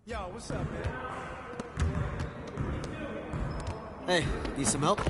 Yo, what's up, man? Hey, need some help?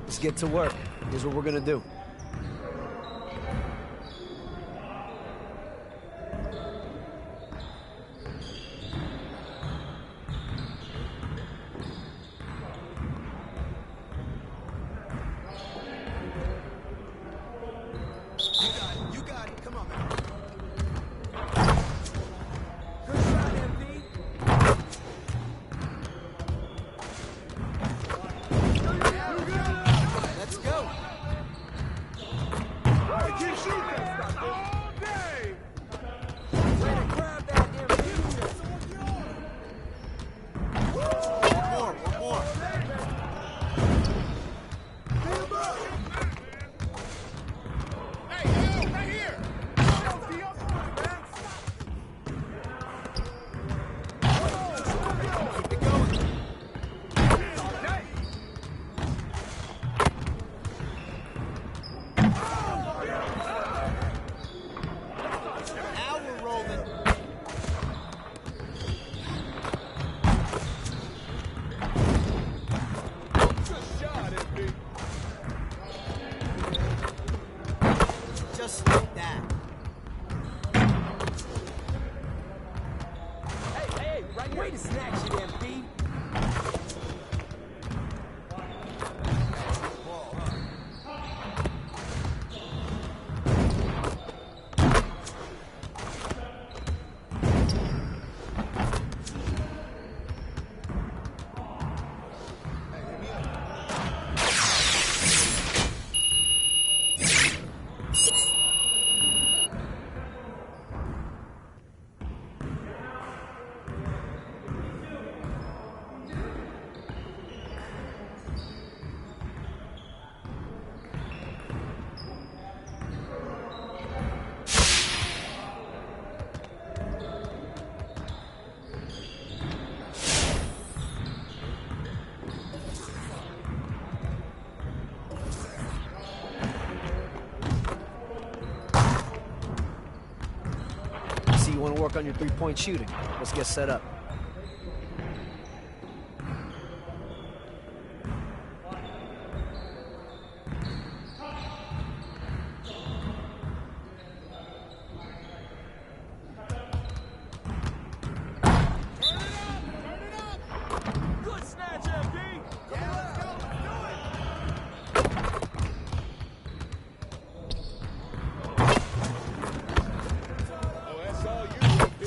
Let's get to work. Here's what we're gonna do. You got it. Come on, man. Let's go! Keep shooting! All day! Way to grab that One more. Hey, yo, right here! Keep it going. Now we're rolling. Good shot, MB. Just like that. Hey, right here. Way to snatch it, MB. See, you want to work on your three-point shooting. Let's get set up. Good snatch, MB. Yeah, let's go. Oh, that's all you, MB.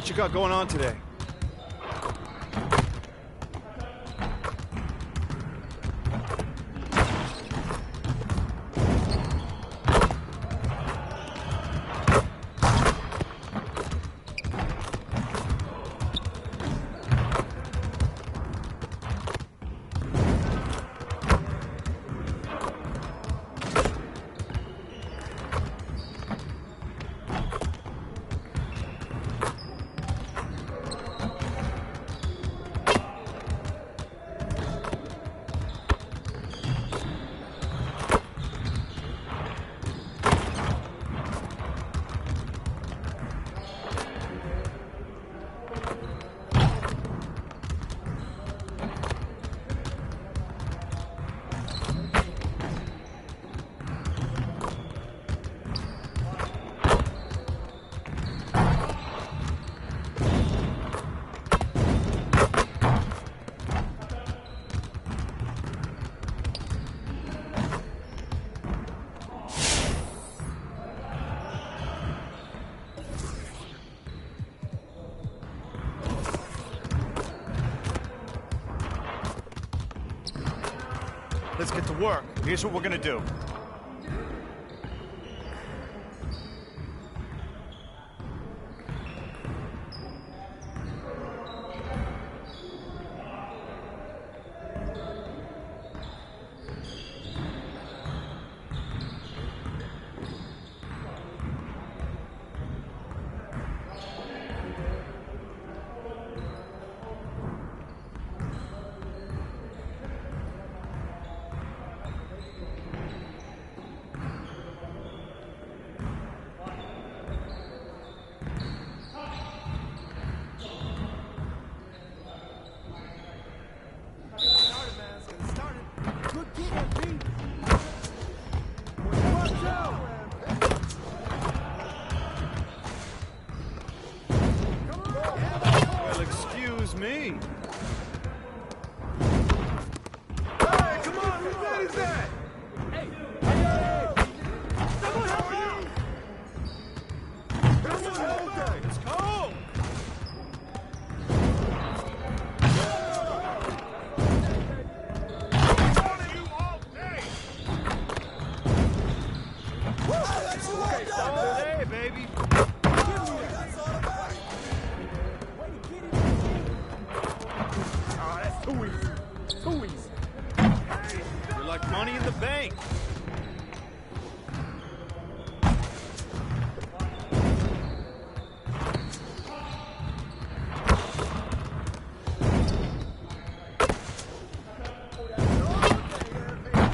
What you got going on today? Let's get to work. Here's what we're gonna do. Well, excuse me. Hey, come on, who bad is that? Hey, someone help me! Someone help me! Let's go! You all day! Hey, baby. Oh, that's too easy. Too easy. You're like money in the bank.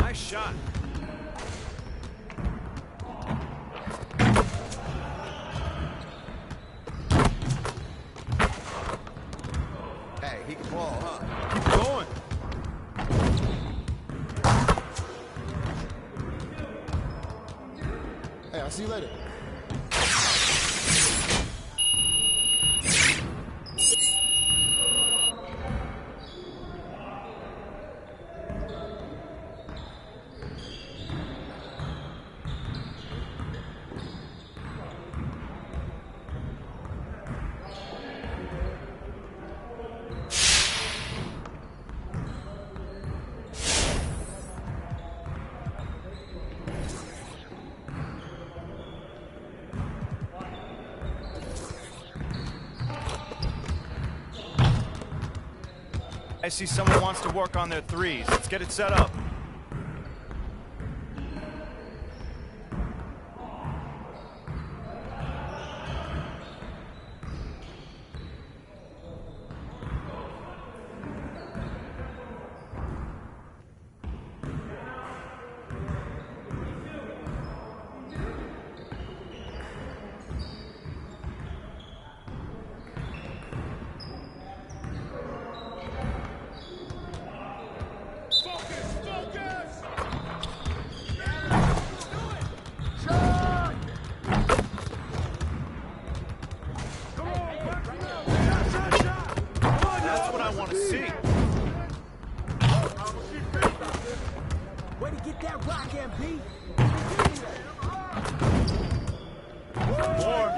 Nice shot. Hey, he can ball, huh? Keep going. Hey, I'll see you later. I see someone wants to work on their threes. Let's get it set up. That's what I want to see. Way to get that rock, MP. More.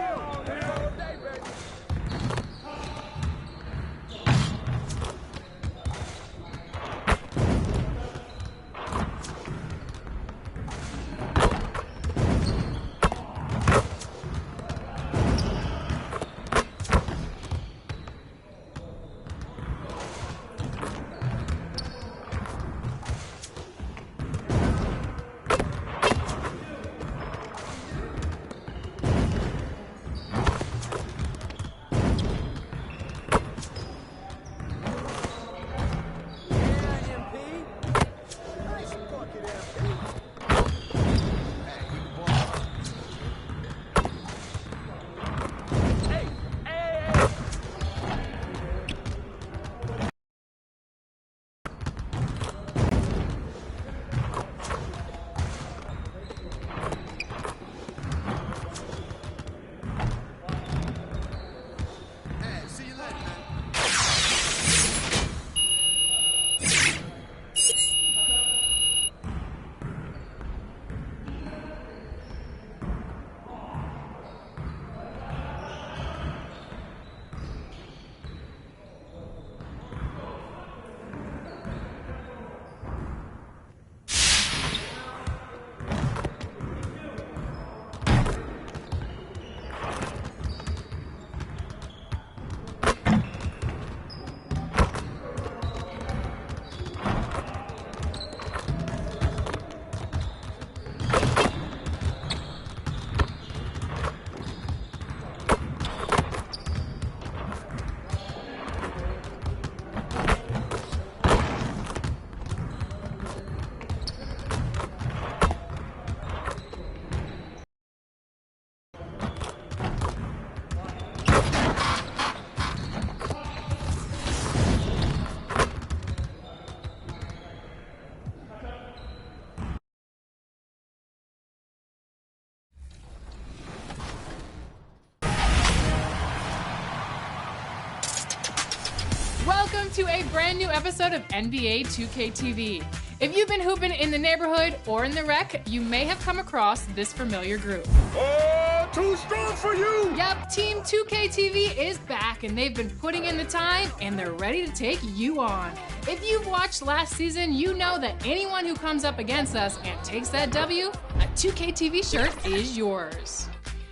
Welcome to a brand new episode of NBA 2K TV. If you've been hooping in the neighborhood or in the rec, you may have come across this familiar group. Oh, too strong for you! Yep, Team 2K TV is back, and they've been putting in the time, and they're ready to take you on. If you've watched last season, you know that anyone who comes up against us and takes that W, a 2K TV shirt is yours.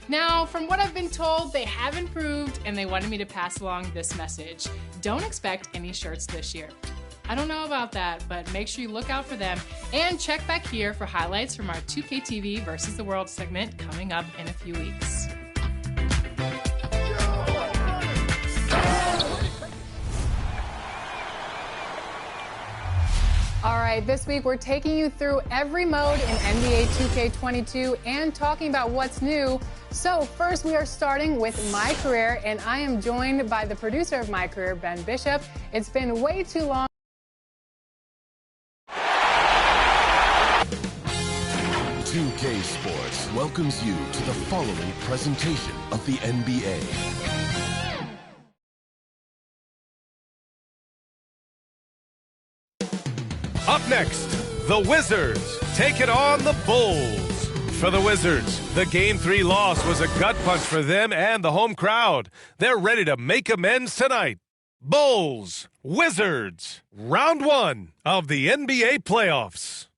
Now, from what I've been told, they have improved, and they wanted me to pass along this message. Don't expect any shirts this year. I don't know about that, but make sure you look out for them and check back here for highlights from our 2K TV versus the World segment coming up in a few weeks. All right, this week we're taking you through every mode in NBA 2K22 and talking about what's new. So first we are starting with MyCareer, and I am joined by the producer of MyCareer, Ben Bishop. It's been way too long. 2K Sports welcomes you to the following presentation of the NBA. Up next, the Wizards take it on the Bulls. For the Wizards, the Game 3 loss was a gut punch for them and the home crowd. They're ready to make amends tonight. Bulls, Wizards, round 1 of the NBA playoffs.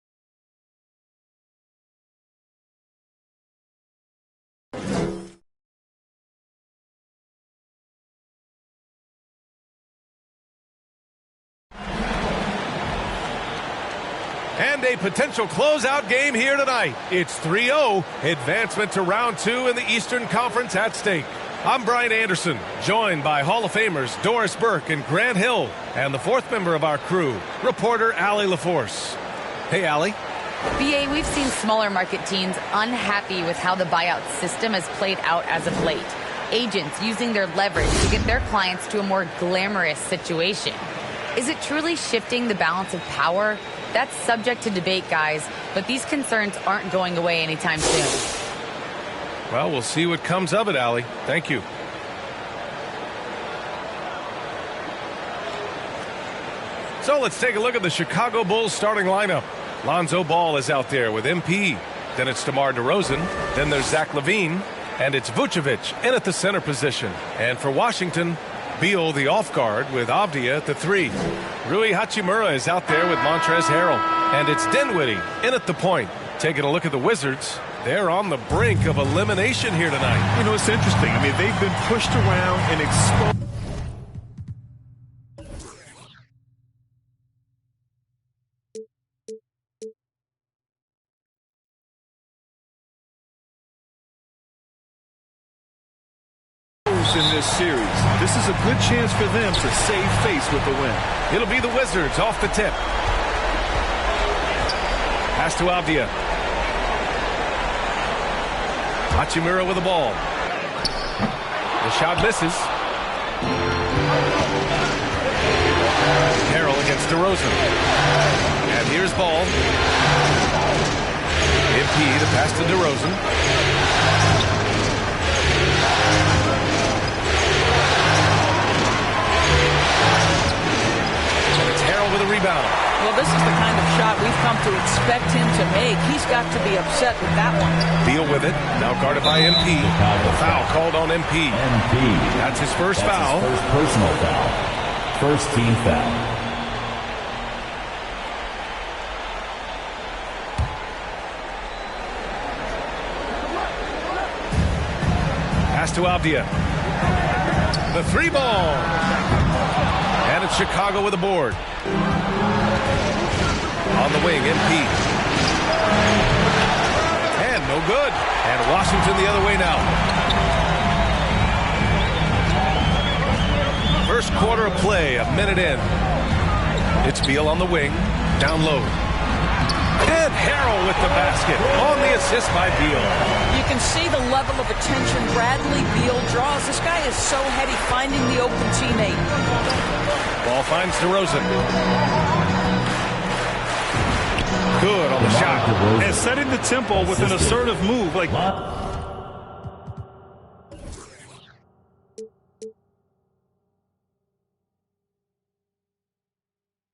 And a potential closeout game here tonight. It's 3-0, advancement to round 2 in the Eastern Conference at stake. I'm Brian Anderson, joined by Hall of Famers Doris Burke and Grant Hill, and the fourth member of our crew, reporter Allie LaForce. Hey, Allie. BA, we've seen smaller market teams unhappy with how the buyout system has played out as of late. Agents using their leverage to get their clients to a more glamorous situation. Is it truly shifting the balance of power? That's subject to debate, guys, but these concerns aren't going away anytime soon. Well, we'll see what comes of it, Allie. Thank you. So let's take a look at the Chicago Bulls starting lineup. Lonzo Ball is out there with MP. Then it's DeMar DeRozan. Then there's Zach LaVine. And it's Vucevic in at the center position. And for Washington, Beal the off guard with Avdia at the 3. Rui Hachimura is out there with Montrezl Harrell. And it's Dinwiddie in at the point. Taking a look at the Wizards, they're on the brink of elimination here tonight. You know, it's interesting. I mean, they've been pushed around and exposed. In this series, this is a good chance for them to save face with the win. It'll be the Wizards off the tip. Pass to Avdia. Hachimura with the ball. The shot misses. Harrell against DeRozan. And here's Ball. MP, the pass to DeRozan. With a rebound. Well, this is the kind of shot we've come to expect him to make. He's got to be upset with that one. Beal with it. Now guarded by MP. The foul called on MP. That's his first foul. His first personal foul. First team foul. Pass to Avdia. The 3 ball. And it's Chicago with a board. On the wing, MP. And no good. And Washington the other way now. First quarter of play, a minute in. It's Beal on the wing, down low. And Harrell with the basket on the assist by Beal. You can see the level of attention Bradley Beal draws. This guy is so heady finding the open teammate. Ball finds DeRozan. Good on the shot. And setting the tempo with an assertive move like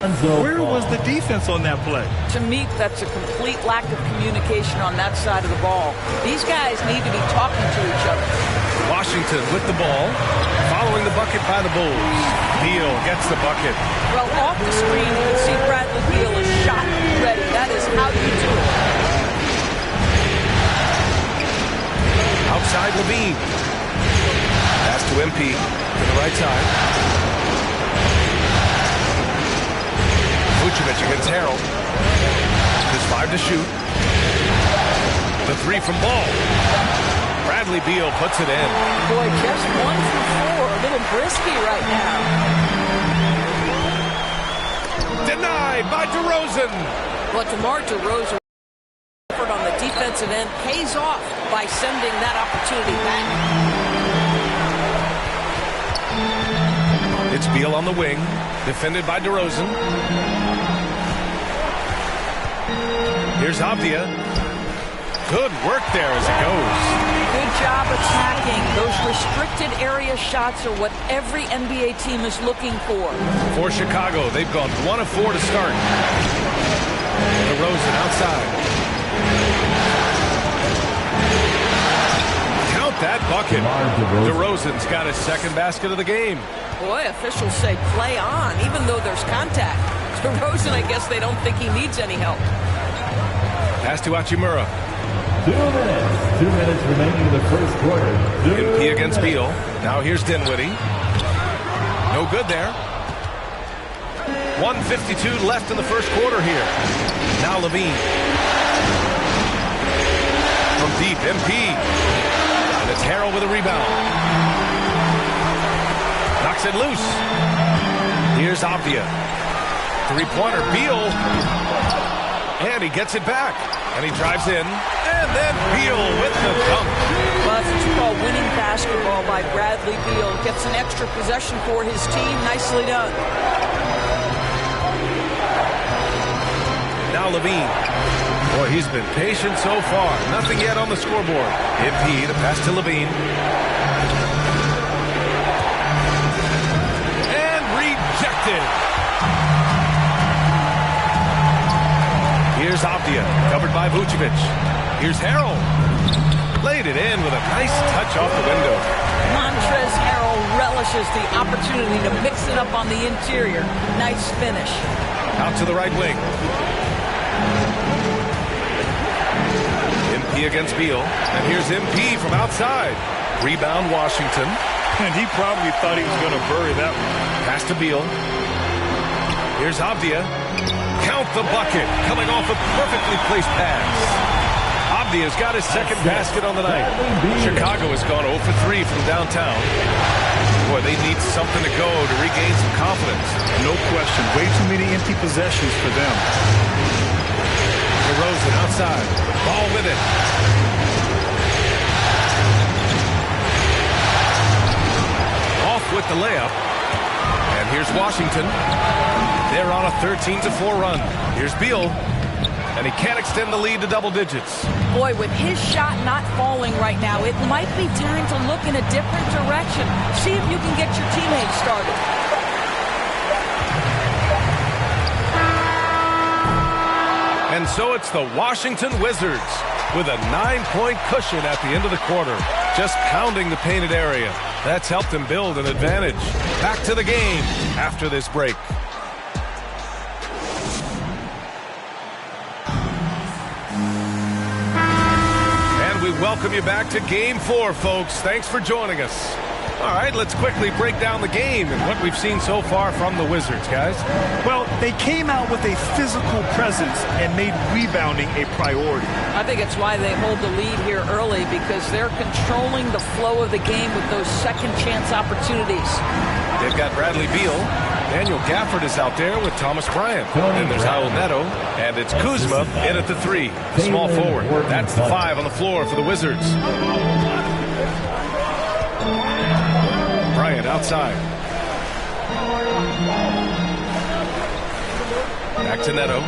Where was the defense on that play? To me, that's a complete lack of communication on that side of the ball. These guys need to be talking to each other. Washington with the ball, following the bucket by the Bulls. Beal gets the bucket. Well, off the screen, you can see Bradley Beal is shot ready. That is how you do it. Outside Levine. Pass to MP to the right side. Vucevic against Harrell. There's 5 to shoot. The 3 from Ball. Bradley Beal puts it in. Boy, just 1 from 4. A little brisky right now. Denied by DeRozan. But DeMar DeRozan effort on the defensive end pays off by sending that opportunity back. It's Beal on the wing, defended by DeRozan. Here's Avdia. Good work there as it goes. Good job attacking. Those restricted area shots are what every NBA team is looking for. For Chicago, they've gone 1 of 4 to start. DeRozan outside. Count that bucket. DeRozan's got his second basket of the game. Boy, officials say play on, even though there's contact. DeRozan, I guess they don't think he needs any help. Pass to Hachimura. 2 minutes. 2 minutes remaining in the first quarter. MP against Beal. Now here's Dinwiddie. No good there. 1:52 left in the first quarter here. Now Levine. From deep, MP. And it's Harrell with a rebound. Knocks it loose. Here's Avdia. 3-pointer, Beal. And he gets it back. And he drives in. And then Beal with the dunk. Well, that's what you call winning basketball by Bradley Beal. Gets an extra possession for his team. Nicely done. Now Levine. Boy, he's been patient so far. Nothing yet on the scoreboard. MP, the pass to Levine. And rejected. Here's Avdia, covered by Vucevic. Here's Harrell. Laid it in with a nice touch off the window. Montrezl Harrell relishes the opportunity to mix it up on the interior. Nice finish. Out to the right wing. MP against Beal. And here's MP from outside. Rebound Washington. And he probably thought he was going to bury that one. Pass to Beal. Here's Avdia. Count the bucket. Coming off a perfectly placed pass. Avdia's got his second basket on the night. Chicago has gone 0 for 3 from downtown. Boy, they need something to go to regain some confidence. No question. Way too many empty possessions for them. DeRozan outside. Ball with it. Off with the layup. And here's Washington. They're on a 13-4 run. Here's Beal. And he can't extend the lead to double digits. Boy, with his shot not falling right now, it might be time to look in a different direction. See if you can get your teammates started. And so it's the Washington Wizards with a 9-point cushion at the end of the quarter. Just pounding the painted area. That's helped them build an advantage. Back to the game after this break. We welcome you back to Game 4, folks. Thanks for joining us. All right, let's quickly break down the game and what we've seen so far from the Wizards, guys. Well, they came out with a physical presence and made rebounding a priority. I think it's why they hold the lead here early, because they're controlling the flow of the game with those second chance opportunities. They've got Bradley Beal. Daniel Gafford is out there with Thomas Bryant. And there's Raul Neto. And it's Kuzma in at the 3. Small forward. That's the 5 on the floor for the Wizards. Bryant outside. Back to Neto.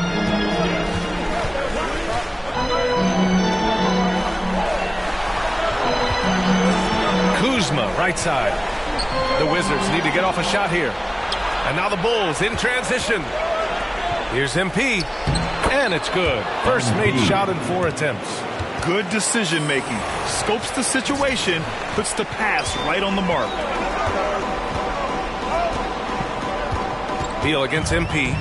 Kuzma right side. The Wizards need to get off a shot here. And now the Bulls in transition. Here's MP, and it's good. First made shot in 4 attempts. Good decision making. Scopes the situation, puts the pass right on the mark. Beal against MP.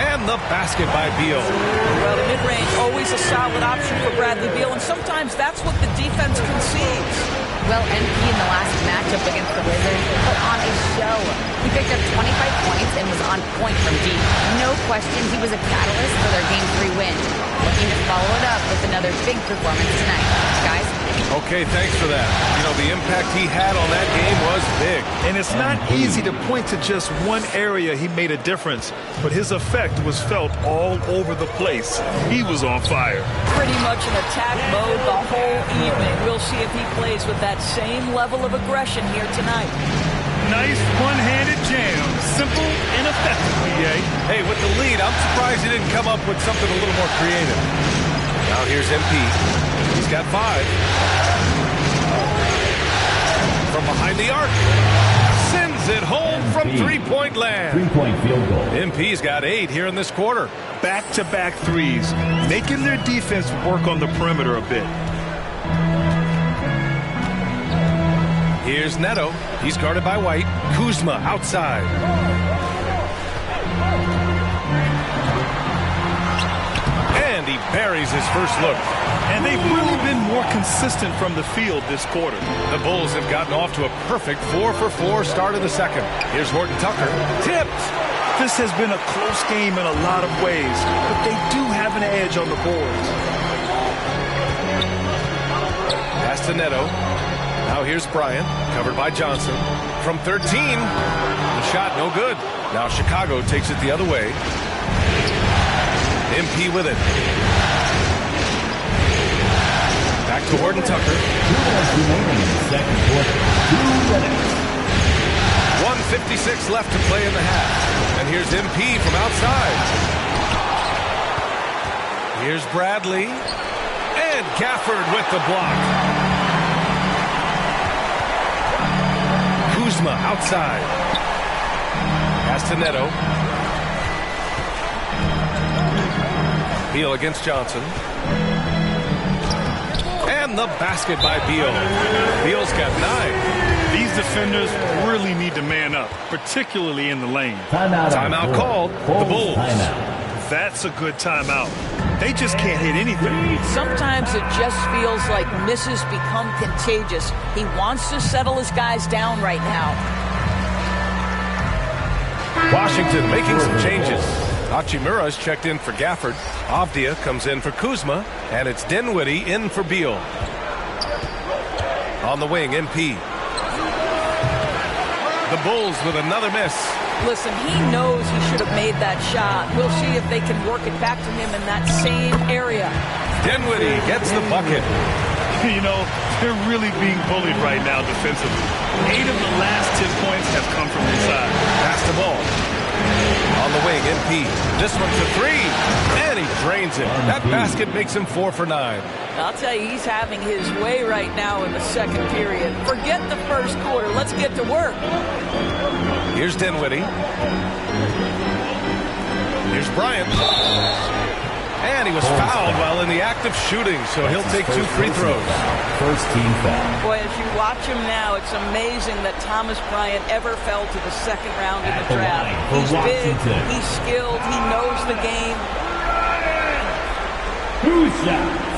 And the basket by Beal. Well, the mid-range, always a solid option for Bradley Beal, and sometimes that's what the defense concedes. Well, MP in the last matchup against the Wizards put on a show. He picked up 25 points and was on point from deep. No question he was a catalyst for their Game 3 win. Looking to follow it up with another big performance tonight. Guys? Okay, thanks for that. You know, the impact he had on that game was big. And it's not easy to point to just one area he made a difference, but his effect was felt all over the place. He was on fire. Pretty much in attack mode the whole evening. We'll see if he plays with that same level of aggression here tonight. Nice one-handed jam. Simple and effective, PA. Hey, with the lead, I'm surprised he didn't come up with something a little more creative. Now here's MP. He's got 5. From behind the arc. Sends it home from three-point land. 3-point field goal. MP's got 8 here in this quarter. Back-to-back threes, making their defense work on the perimeter a bit. Here's Neto. He's guarded by White. Kuzma outside. And he buries his first look. And they've really been more consistent from the field this quarter. The Bulls have gotten off to a perfect 4-for-4 start in the second. Here's Horton Tucker. Tipped. This has been a close game in a lot of ways, but they do have an edge on the boards. Pass to Neto. Now here's Bryant, covered by Johnson. From 13, the shot no good. Now Chicago takes it the other way. MP with it. Back to Horton Tucker. 2 minutes remaining in the second quarter. 2 minutes. 1:56 left to play in the half. And here's MP from outside. Here's Bradley. And Gafford with the block. Kuzma outside. Pass to Neto. Beal against Johnson. And the basket by Beal. Beal's got 9. These defenders really need to man up, particularly in the lane. Timeout called. The Bulls. That's a good timeout. They just can't hit anything. Sometimes it just feels like misses become contagious. He wants to settle his guys down right now. Washington making some changes. Hachimura's checked in for Gafford. Avdia comes in for Kuzma. And it's Dinwiddie in for Beal. On the wing, MP. The Bulls with another miss. Listen, he knows he should have made that shot. We'll see if they can work it back to him in that same area. Dinwiddie gets the bucket. You know, they're really being bullied right now defensively. 8 of the last 10 points have come from inside. Pass the ball. On the wing, MP. This one's a 3. And he drains it. That basket makes him 4 for 9. I'll tell you, he's having his way right now in the second period. Forget the first quarter. Let's get to work. Here's Dinwiddie. Here's Bryant. And he was fouled while in the act of shooting, so he'll take 2 free throws. First team foul. Boy, as you watch him now, it's amazing that Thomas Bryant ever fell to the second round in the draft. He's big, he's skilled, he knows the game. 2 shots.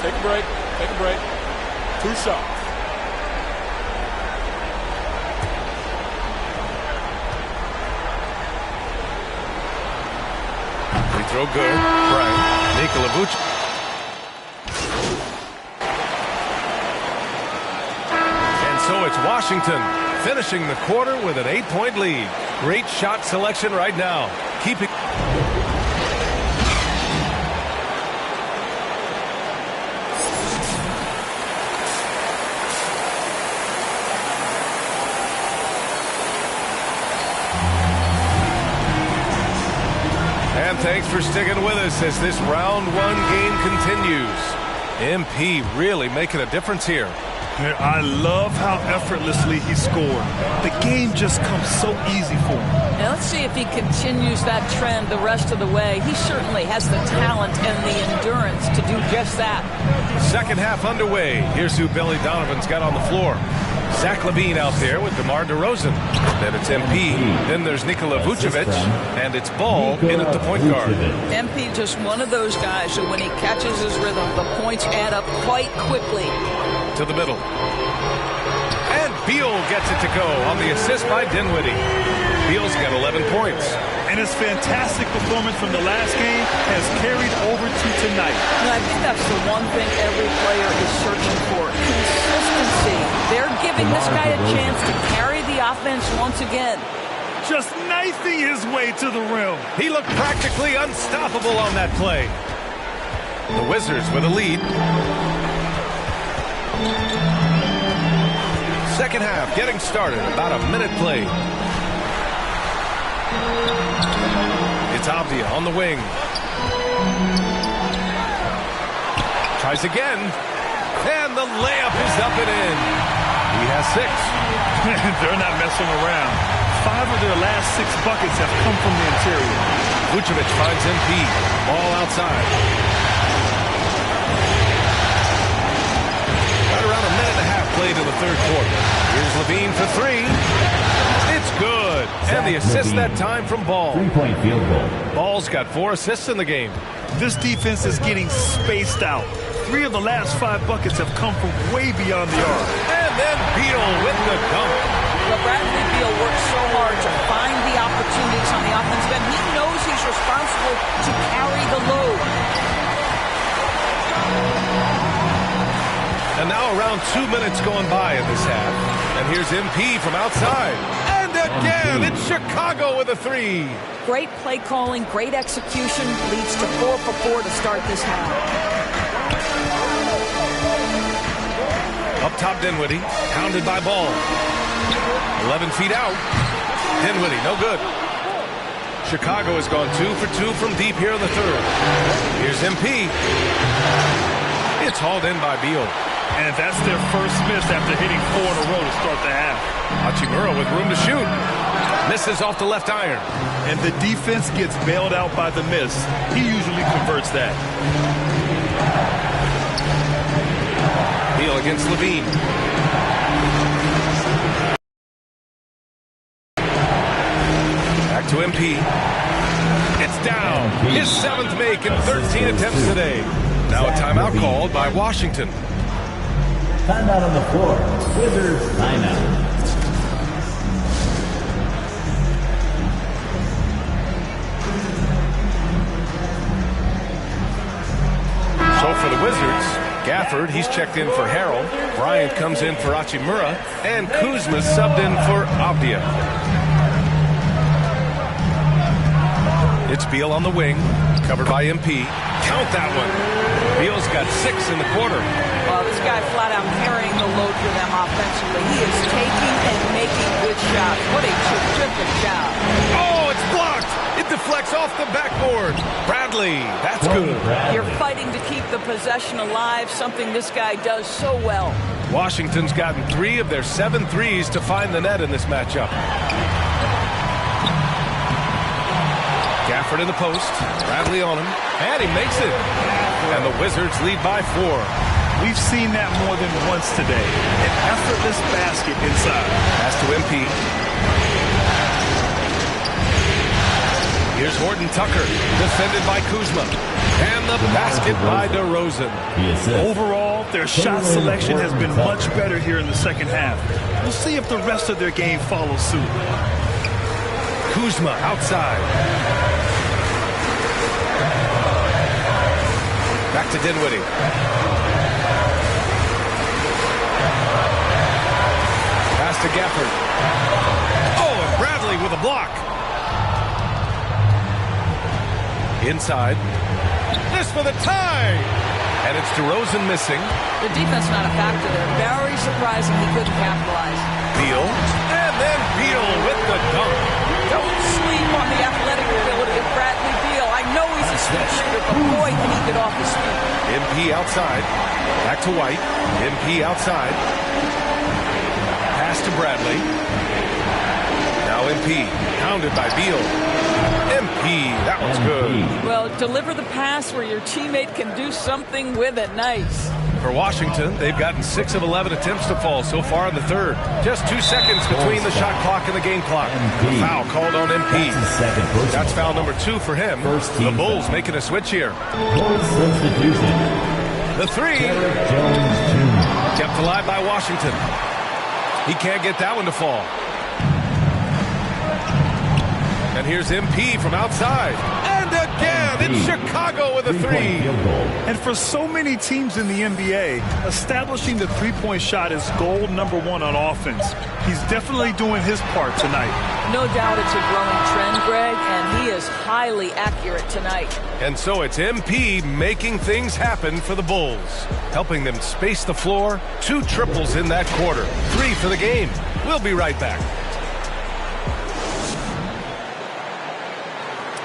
Take a break. Take a break. 2 shots. Free throw good. Bryant. Nikola Vucevic. And so it's Washington finishing the quarter with an 8-point lead. Great shot selection right now. Keeping. And thanks for sticking with us as this round 1 game continues. MP really making a difference here. I love how effortlessly he scored. The game just comes so easy for him. Now let's see if he continues that trend the rest of the way. He certainly has the talent and the endurance to do just that. Second half underway. Here's who Billy Donovan's got on the floor. Zach LaVine out there with DeMar DeRozan. Then it's MP. Then there's Nikola Vucevic. And it's Ball in at the point guard. MP just one of those guys who when he catches his rhythm, the points add up quite quickly. To the middle. And Beal gets it to go on the assist by Dinwiddie. Beal's got 11 points. And his fantastic performance from the last game has carried over to tonight. And I think that's the one thing every player is searching for. Consistency. They're giving this guy a chance to carry the offense once again. Just knifing his way to the rim. He looked practically unstoppable on that play. The Wizards with a lead. Second half getting started. About a minute played. It's Avdia on the wing. Tries again. And the layup is up and in. He has 6. They're not messing around. 5 of their last 6 buckets have come from the interior. Vucevic finds MP. Ball outside. Right around a minute and a half played in the third quarter. Here's LaVine for 3. It's good. And the assist that time from Ball. 3-point field goal. Ball's got 4 assists in the game. This defense is getting spaced out. 3 of the last 5 buckets have come from way beyond the arc. And then Beal with the dunk. Well, Bradley Beal works so hard to find the opportunities on the offensive end. He knows he's responsible to carry the load. And now around 2 minutes going by in this half. And here's MP from outside. And again, it's Chicago with a 3. Great play calling, great execution, leads to 4 for 4 to start this half. Up top, Dinwiddie, pounded by Ball. 11 feet out. Dinwiddie, no good. Chicago has gone 2 for 2 from deep here in the third. Here's MP. It's hauled in by Beal. And that's their first miss after hitting 4 in a row to start the half. Hachimura with room to shoot. Misses off the left iron. And the defense gets bailed out by the miss. He usually converts that. Beal against LaVine. Back to MP. It's down. His 7th make in 13 attempts today. Now a timeout called by Washington. Timeout on the floor. Wizards timeout. So for the Wizards, Gafford, he's checked in for Harrell. Bryant comes in for Hachimura. And Kuzma subbed in for Avdia. It's Beal on the wing, covered by MP. Count that one. Beal's got 6 in the quarter. Well, this guy flat out carrying the load for them offensively. He is taking and making good shots. What a terrific job. Oh, it's blocked. It deflects off the backboard. Bradley, that's good. You're fighting to keep the possession alive, something this guy does so well. Washington's gotten 3 of their 7 threes to find the net in this matchup. Gafford in the post. Bradley on him. And he makes it. And the Wizards lead by 4. We've seen that more than once today. An effortless basket inside. Pass to MP. Here's Horton Tucker, defended by Kuzma. And the basket by DeRozan. Overall, their shot selection has been much better here in the second half. We'll see if the rest of their game follows suit. Kuzma outside. Back to Dinwiddie. Pass to Gafford. Oh, and Bradley with a block. Inside. This for the tie. And it's DeRozan missing. The defense not a factor there. Very surprising he couldn't capitalize. Beal. And then Beal with the dunk. Don't sleep on the athletic ability of Bradley Beal. I know he's a excellent shooter, but boy, can he get off his feet. MP outside. Back to White. MP outside. Pass to Bradley. Now MP. Pounded by Beal. MP. That one's good. Well, deliver the pass where your teammate can do something with it. Nice. For Washington, they've gotten 6 of 11 attempts to fall so far in the third. Just 2 seconds between the shot clock and the game clock. A foul called on MP. That's foul number 2 for him. The Bulls making a switch here. The 3. Kept alive by Washington. He can't get that one to fall. And here's MP from outside. And again, it's Chicago with a 3. And for so many teams in the NBA, establishing the three-point shot is goal number 1 on offense. He's definitely doing his part tonight. No doubt it's a growing trend, Greg, and he is highly accurate tonight. And so it's MP making things happen for the Bulls, helping them space the floor. 2 triples in that quarter. 3 for the game. We'll be right back.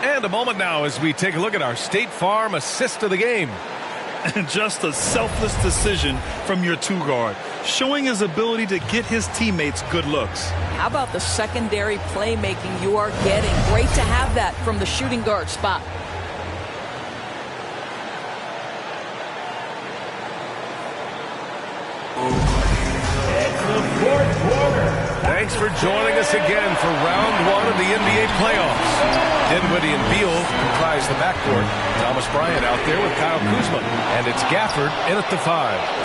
And a moment now as we take a look at our State Farm assist of the game. And just a selfless decision from your 2-guard, showing his ability to get his teammates good looks. How about the secondary playmaking you are getting? Great to have that from the shooting guard spot. Thanks for joining us again for round 1 of the NBA playoffs. Dinwiddie and Beal comprise the backcourt. Thomas Bryant out there with Kyle Kuzma. And it's Gafford in at the 5.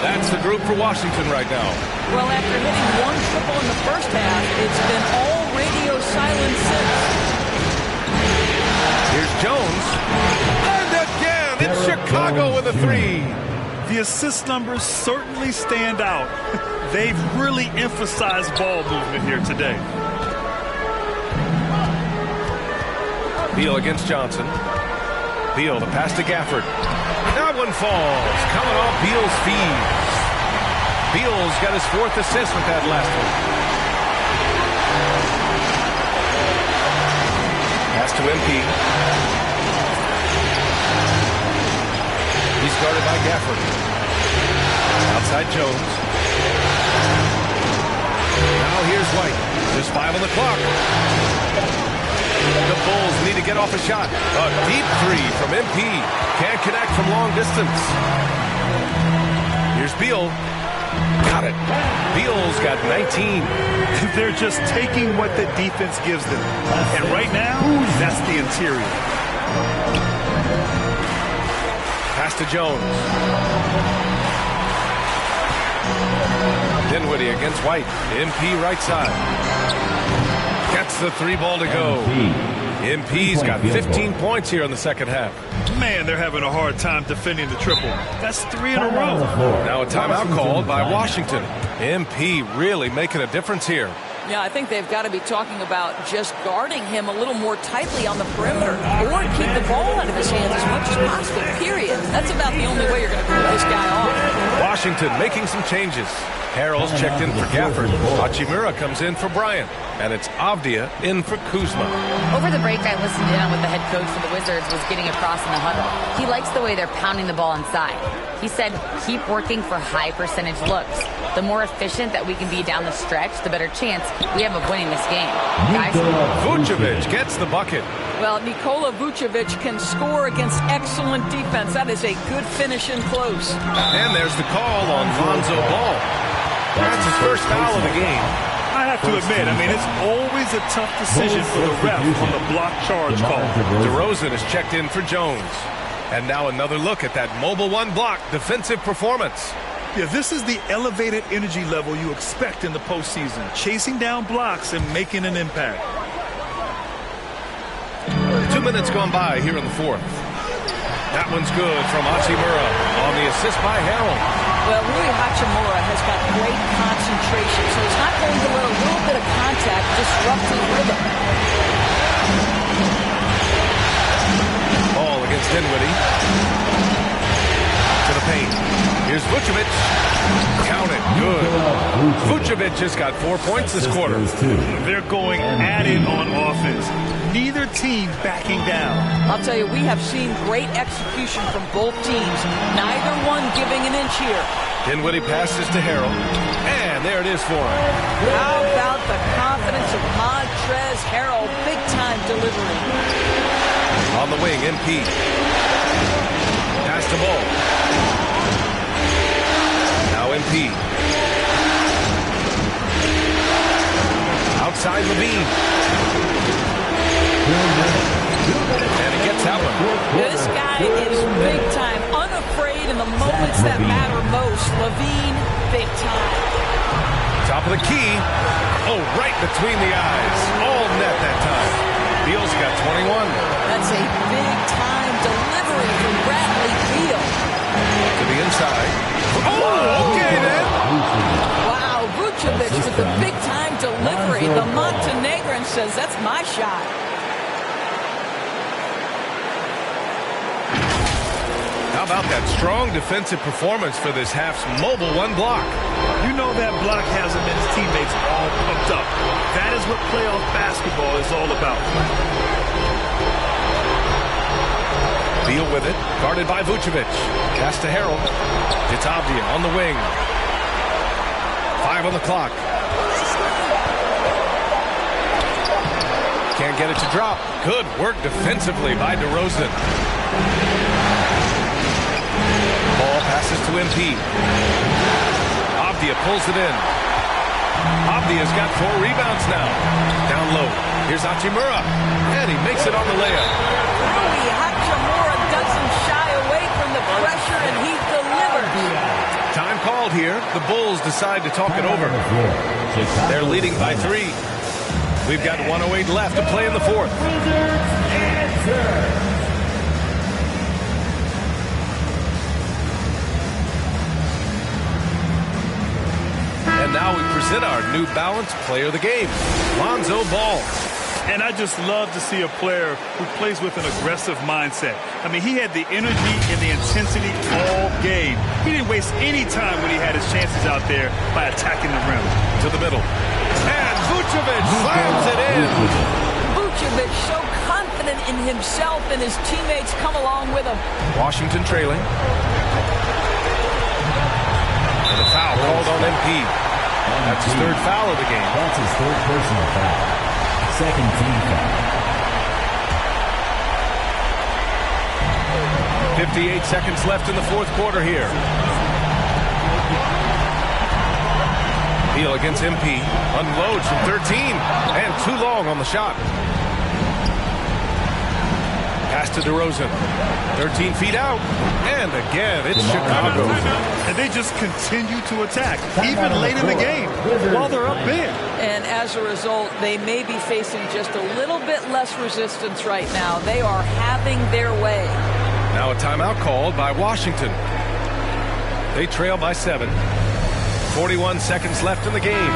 That's the group for Washington right now. Well, after hitting 1 triple in the first half, it's been all radio silence since. Here's Jones. And again, it's Chicago with a 3. The assist numbers certainly stand out. They've really emphasized ball movement here today. Beal against Johnson. Beal, the pass to Gafford. That one falls. Coming off Beal's feed. Beal's got his 4th assist with that last one. Pass to MP. He's guarded by Gafford. Outside Jones. Now here's White. Just 5 on the clock. The Bulls need to get off a shot. A deep 3 from MP. Can't connect from long distance. Here's Beal. Got it. Beal's got 19. They're just taking what the defense gives them. And right now, that's the interior. Pass to Jones. Dinwiddie against White. MP right side. Gets the 3 ball to go. MP's got 15 points here in the second half. Man, they're having a hard time defending the triple. That's 3 in a row. Now a timeout called by Washington. MP really making a difference here. Yeah, I think they've got to be talking about just guarding him a little more tightly on the perimeter or keep the ball out of his hands as much as possible, period. That's about the only way you're going to cool this guy off. Washington making some changes. Harrell's checked in for Gafford. Hachimura comes in for Bryant. And it's Avdia in for Kuzma. Over the break, I listened in on what the head coach for the Wizards was getting across in the huddle. He likes the way they're pounding the ball inside. He said, keep working for high percentage looks. The more efficient that we can be down the stretch, the better chance we have of winning this game. Guys, Vucevic gets the bucket. Well, Nikola Vucevic can score against excellent defense. That is a good finish in close. And there's the call on Lonzo Ball. That's his first foul of the game. I have to admit, it's always a tough decision for the ref on the block charge call. DeRozan is checked in for Jones. And now another look at that mobile 1 block defensive performance. Yeah, this is the elevated energy level you expect in the postseason. Chasing down blocks and making an impact. 2 minutes gone by here in the 4th. That one's good from Hachimura on the assist by Harrell. Well, Rui Hachimura has got great concentration, so he's not going to let a little bit of contact disrupt his rhythm. Ball against Dinwiddie. To the paint. Here's Vucevic. Count it. Good. Vucevic has got 4 points this quarter. They're going at it on offense. Neither team backing down. I'll tell you, we have seen great execution from both teams. Neither one giving an inch here. Dinwiddie passes to Harrell. And there it is for him. How about the confidence of Montrezl Harrell? Big-time delivery. On the wing, MP. Pass the ball. Now MP. Outside Levine. And he gets that one. This guy is big-time, unafraid in the moments that matter most. Levine, big-time. Top of the key. Oh, right between the eyes. All net that time. Beal's got 21. That's a big-time delivery from Bradley Beal. To the inside. Oh, okay then. Wow, Vucevic with the big-time delivery. The Montenegrin says, that's my shot. How about that strong defensive performance for this half's mobile one block? You know that block has him and his teammates all pumped up. That is what playoff basketball is all about. Beal with it, guarded by Vucevic. Pass to Harrell. It's Avdia on the wing. 5 on the clock. Can't get it to drop. Good work defensively by DeRozan. Ball passes to MP. Avdia pulls it in. Avdia's got 4 rebounds now. Down low. Here's Hachimura. And he makes it on the layup. Rui Hachimura doesn't shy away from the pressure, and he delivers. Time called here. The Bulls decide to talk it over. They're leading by 3. We've got 1:08 left to play in the fourth. And now we present our New Balance Player of the Game, Lonzo Ball. And I just love to see a player who plays with an aggressive mindset. I mean, he had the energy and the intensity all game. He didn't waste any time when he had his chances out there by attacking the rim. To the middle. And Vucevic slams it in. Vucevic so confident in himself, and his teammates come along with him. Washington trailing. And the foul called on MP. That's his 3rd foul of the game. That's his 3rd personal foul. 2nd team foul. 58 seconds left in the fourth quarter here. Beal against MP. Unloads from 13. And too long on the shot. Pass to DeRozan. 13 feet out. And again, it's Chicago. And they just continue to attack, even late in the game, while they're up big. And as a result, they may be facing just a little bit less resistance right now. They are having their way. Now a timeout called by Washington. They trail by 7. 41 seconds left in the game.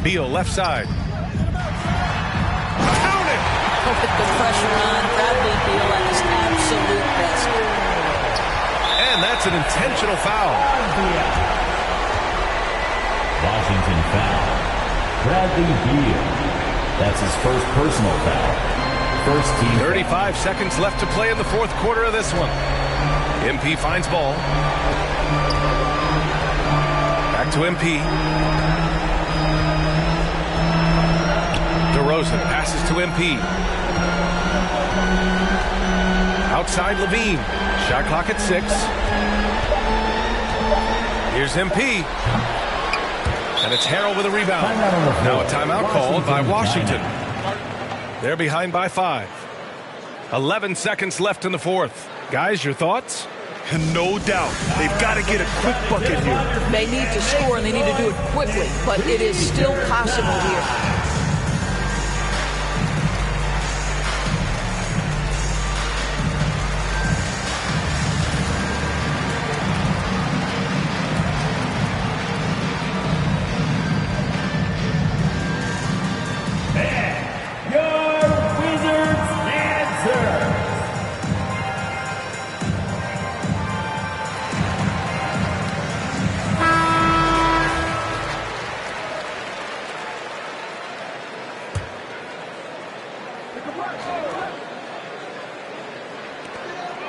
Beal left side. Count it! With the pressure on, Bradley Beal at his absolute best. And that's an intentional foul. Washington foul. Bradley Beal. That's his 1st personal foul. 1st team. 35 seconds left to play in the fourth quarter of this one. MP finds ball. Back to MP. DeRozan passes to MP. Outside Levine. Shot clock at 6. Here's MP. And it's Harrell with a rebound. Now a timeout called by Washington. They're behind by 5. 11 seconds left in the fourth. Guys, your thoughts? No doubt. They've got to get a quick bucket here. They need to score, and they need to do it quickly, but it is still possible here. Your Wizards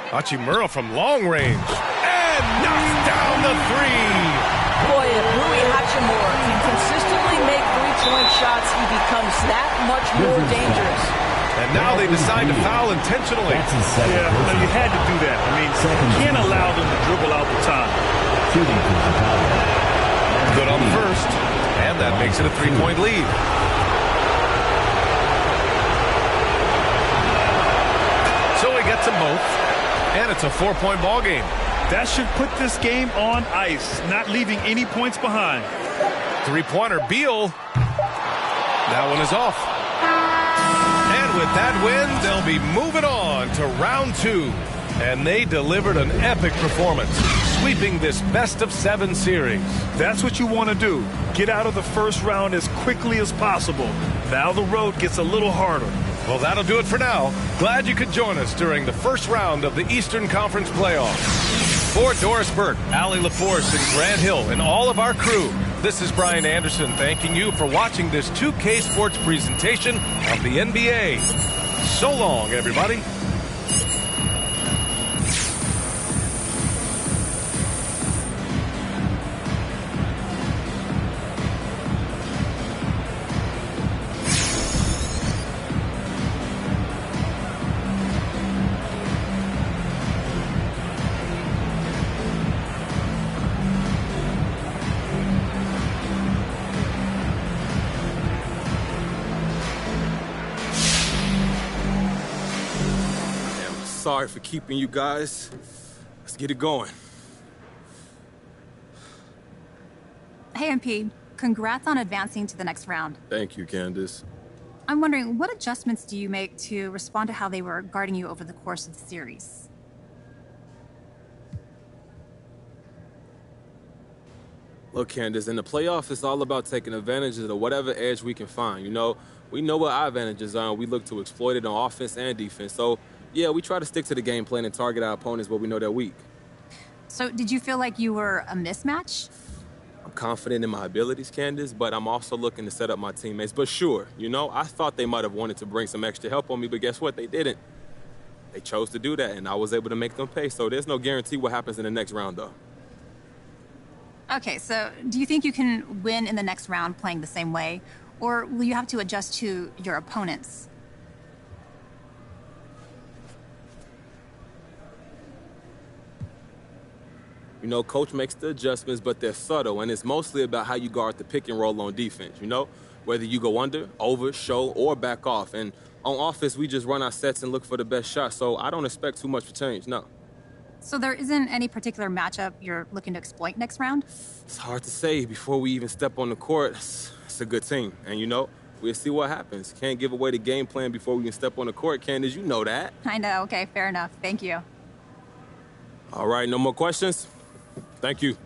Hachimura from long range. And knocks down the three. Boy, if Rui Hachimura can consistently make three-point shots, he becomes that much more dangerous. And now they decide to foul intentionally. Yeah, no, you had to do that. I mean, you can't allow them to dribble out the time. Good on the first. And that makes it a three-point lead. So he gets them both. And it's a 4-point ball game. That should put this game on ice, not leaving any points behind. Three-pointer, Beal. That one is off. And with that win, they'll be moving on to round 2. And they delivered an epic performance, sweeping this best-of-7 series. That's what you want to do. Get out of the first round as quickly as possible. Now the road gets a little harder. Well, that'll do it for now. Glad you could join us during the first round of the Eastern Conference playoffs. For Doris Burke, Allie LaForce, and Grant Hill, and all of our crew, this is Brian Anderson thanking you for watching this 2K Sports presentation of the NBA. So long, everybody. Sorry for keeping you guys. Let's get it going. Hey, MP. Congrats on advancing to the next round. Thank you, Candace. I'm wondering, what adjustments do you make to respond to how they were guarding you over the course of the series? Look, Candace, in the playoffs, it's all about taking advantage of whatever edge we can find. You know, we know what our advantages are, and we look to exploit it on offense and defense. So, yeah, we try to stick to the game plan and target our opponents where we know they're weak. So, did you feel like you were a mismatch? I'm confident in my abilities, Candace, but I'm also looking to set up my teammates. But sure, you know, I thought they might have wanted to bring some extra help on me, but guess what? They didn't. They chose to do that, and I was able to make them pay. So there's no guarantee what happens in the next round, though. Okay, so do you think you can win in the next round playing the same way? Or will you have to adjust to your opponents? You know, coach makes the adjustments, but they're subtle, and it's mostly about how you guard the pick and roll on defense, you know? Whether you go under, over, show, or back off. And on offense, we just run our sets and look for the best shot, so I don't expect too much to change, no. So there isn't any particular matchup you're looking to exploit next round? It's hard to say. Before we even step on the court, it's a good team. And, you know, we'll see what happens. Can't give away the game plan before we can step on the court, Candace. You know that. I know. Okay, fair enough. Thank you. All right, no more questions? Thank you.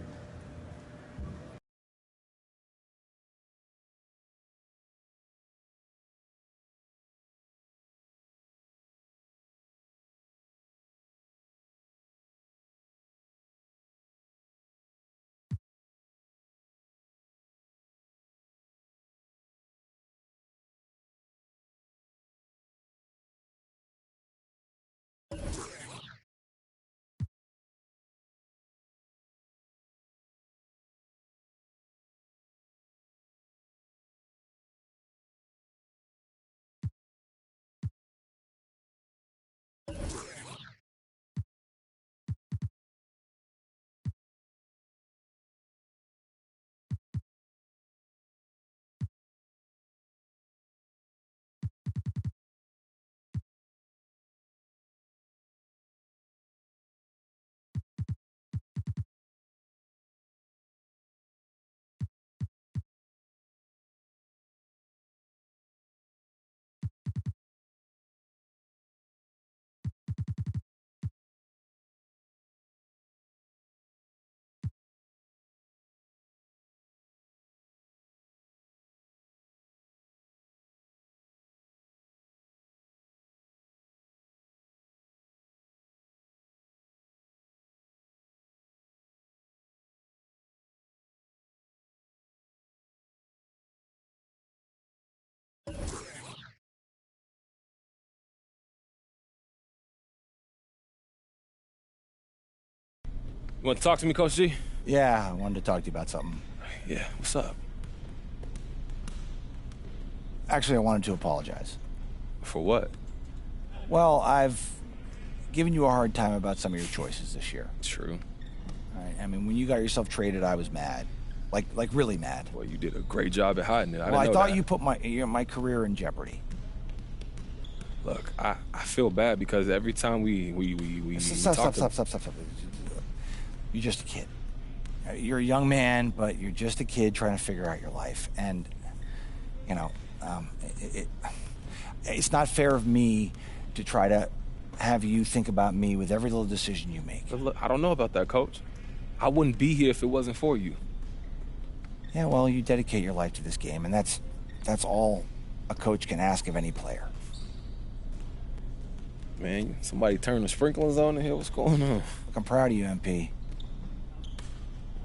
You want to talk to me, Coach G? Yeah, I wanted to talk to you about something. Yeah, what's up? Actually, I wanted to apologize. For what? Well, I've given you a hard time about some of your choices this year. True. All right. I mean, when you got yourself traded, I was mad. Like really mad. Well, you did a great job at hiding it. I thought you put my career in jeopardy. Look, I feel bad because every time we Stop. You're just a kid. You're a young man, but you're just a kid trying to figure out your life. And, you know, it's not fair of me to try to have you think about me with every little decision you make. But look, I don't know about that, Coach. I wouldn't be here if it wasn't for you. Yeah, well, you dedicate your life to this game, and that's all a coach can ask of any player. Man, somebody turned the sprinklers on in here. What's going on? Look, I'm proud of you, MP.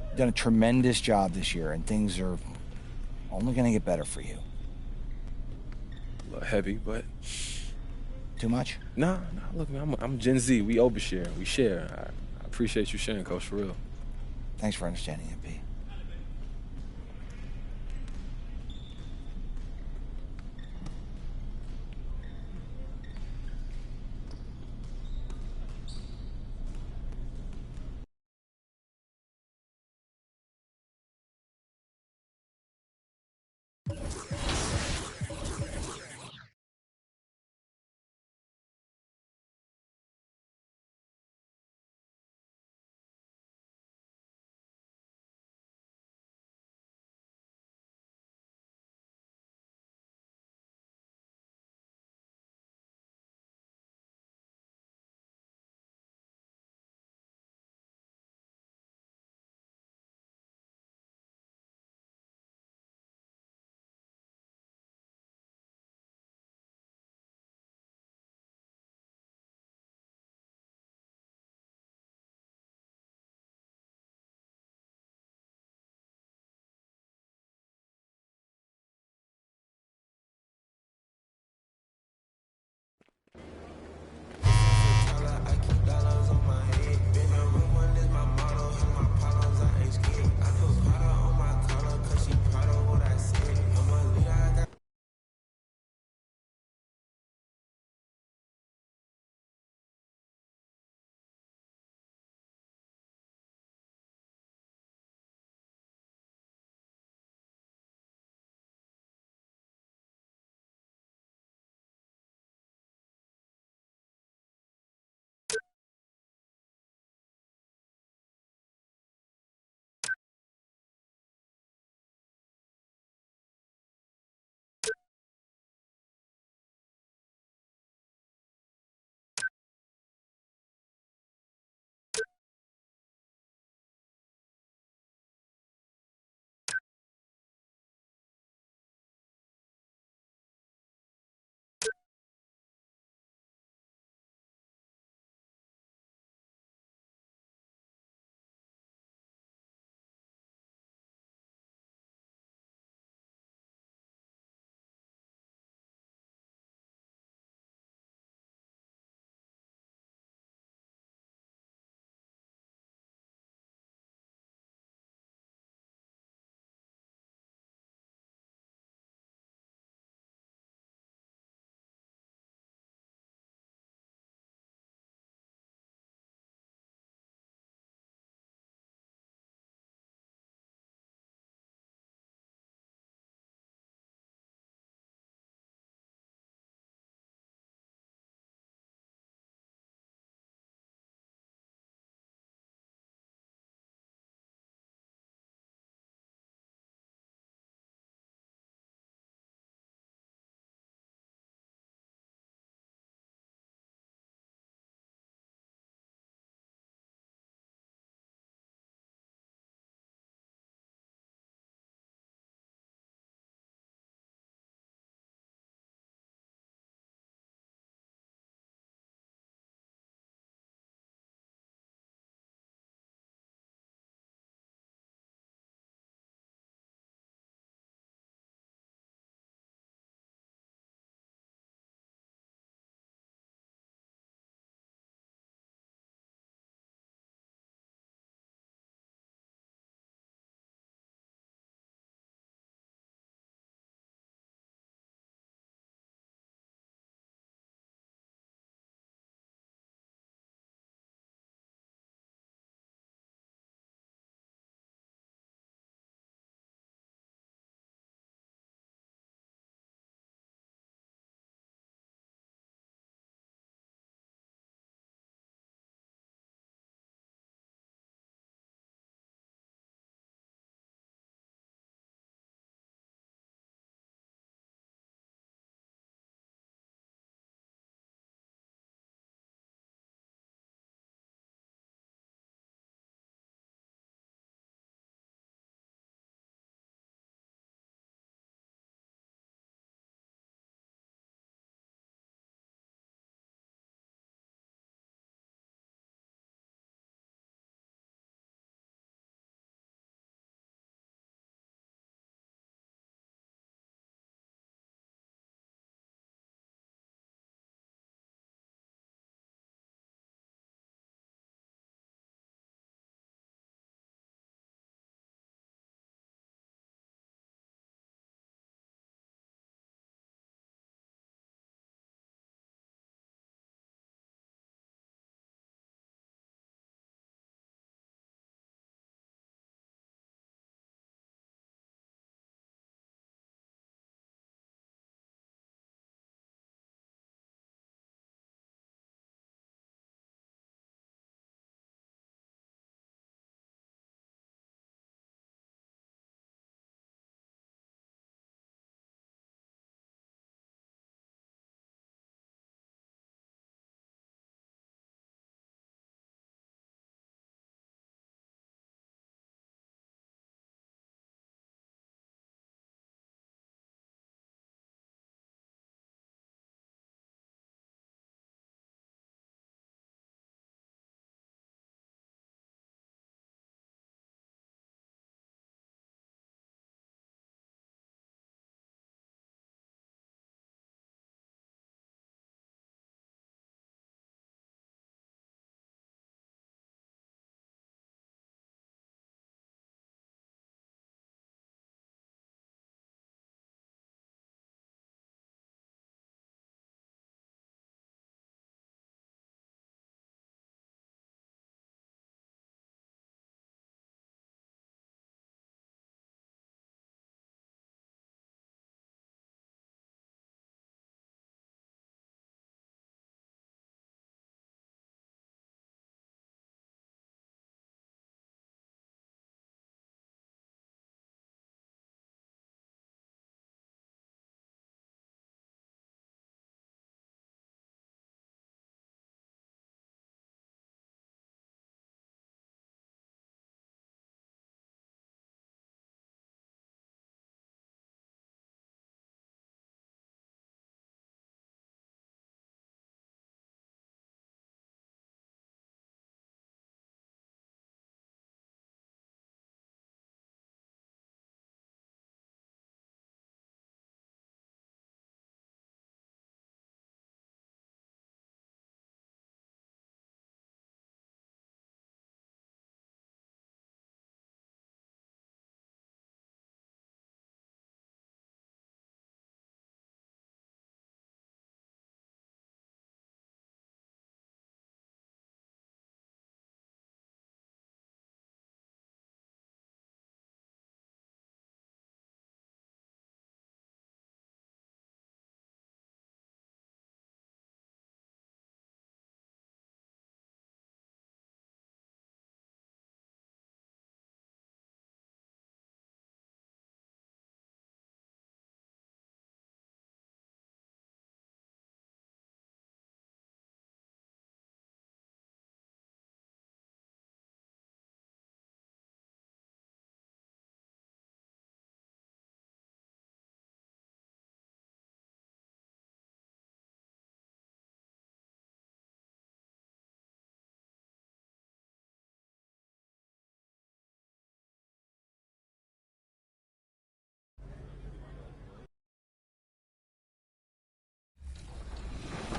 You've done a tremendous job this year, and things are only going to get better for you. A little heavy, but... Too much? Nah, look, man, I'm Gen Z. We overshare. We share. I appreciate you sharing, Coach, for real. Thanks for understanding, MP.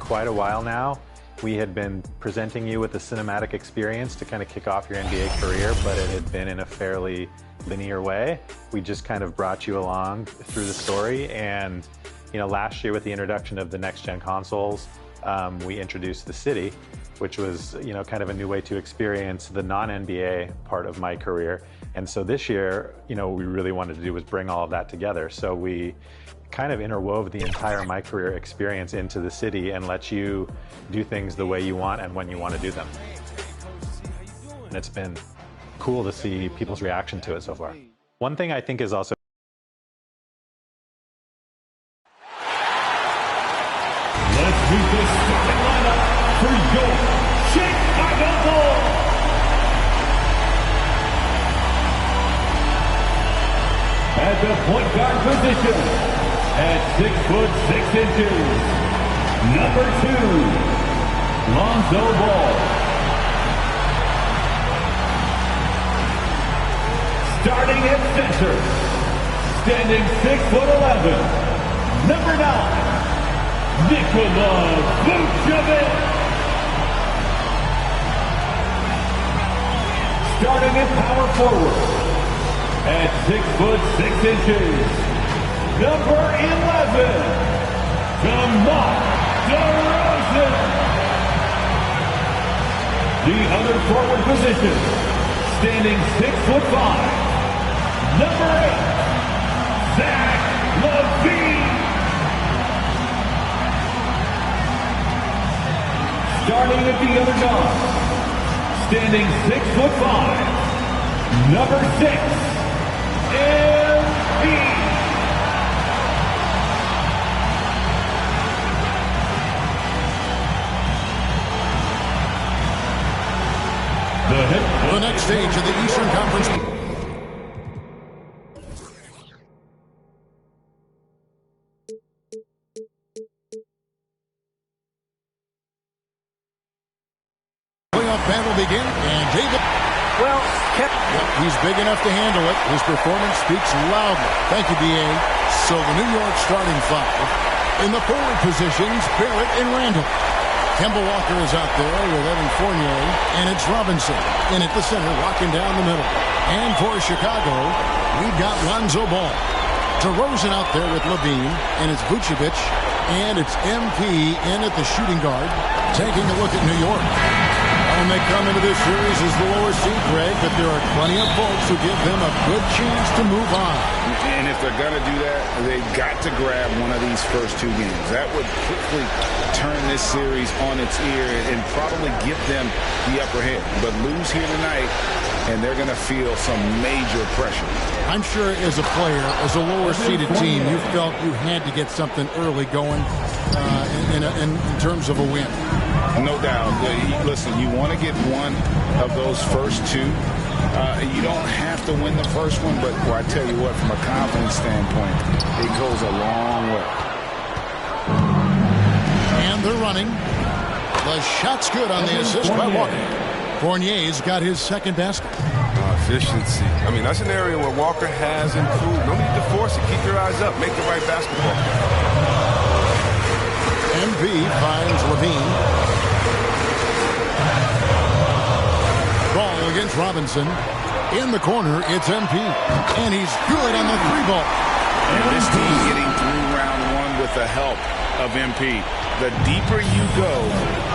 quite a while now. We had been presenting you with a cinematic experience to kind of kick off your NBA career, but it had been in a fairly linear way. We just kind of brought you along through the story, and last year with the introduction of the next-gen consoles, we introduced the city, which was kind of a new way to experience the non-NBA part of MyCareer. And so this year, what we really wanted to do was bring all of that together. So we kind of interwove the entire MyCareer experience into the city and let you do things the way you want and when you want to do them. And it's been cool to see people's reaction to it so far. One thing I think is also Let's meet the starting lineup for your Chicago Bulls. At the point guard position, at 6'6", number 2, Lonzo Ball. Starting at center, standing 6'11", number 9. Nikola Vucevic. Starting at power forward at 6'6", number 11, DeMar DeRozan. The other forward position, standing 6'5", number 8, Zach LaVine. Starting at the other guard, standing 6'5", number 6, Embiid. The next stage of the Eastern Conference. Battle begin, and David. Well, he's big enough to handle it. His performance speaks loudly. Thank you, B.A. So the New York starting five. In the forward positions, Barrett and Randall. Kemba Walker is out there with Evan Fournier, and it's Robinson in at the center, locking down the middle. And for Chicago, we've got Lonzo Ball. DeRozan out there with LaVine, and it's Vucevic, and it's MP in at the shooting guard. Taking a look at New York. When they come into this series as the lower seed, Greg, but there are plenty of folks who give them a good chance to move on. And if they're going to do that, they've got to grab one of these first 2 games. That would quickly turn this series on its ear and probably give them the upper hand. But lose here tonight, and they're going to feel some major pressure. I'm sure as a player, as a lower-seeded team, you felt you had to get something early going in terms of a win. No doubt. Listen, you want to get one of those first 2. You don't have to win the first one, but I tell you what, from a confidence standpoint, it goes a long way. And they're running. The shot's good on the assist by Walker. Fournier's got his second basket. Efficiency. I mean, that's an area where Walker has improved. No need to force it. Keep your eyes up. Make the right basketball. MP finds LaVine. Ball against Robinson. In the corner, it's MP. And he's good on the 3-ball. And this team getting through round 1 with the help of MP. The deeper you go,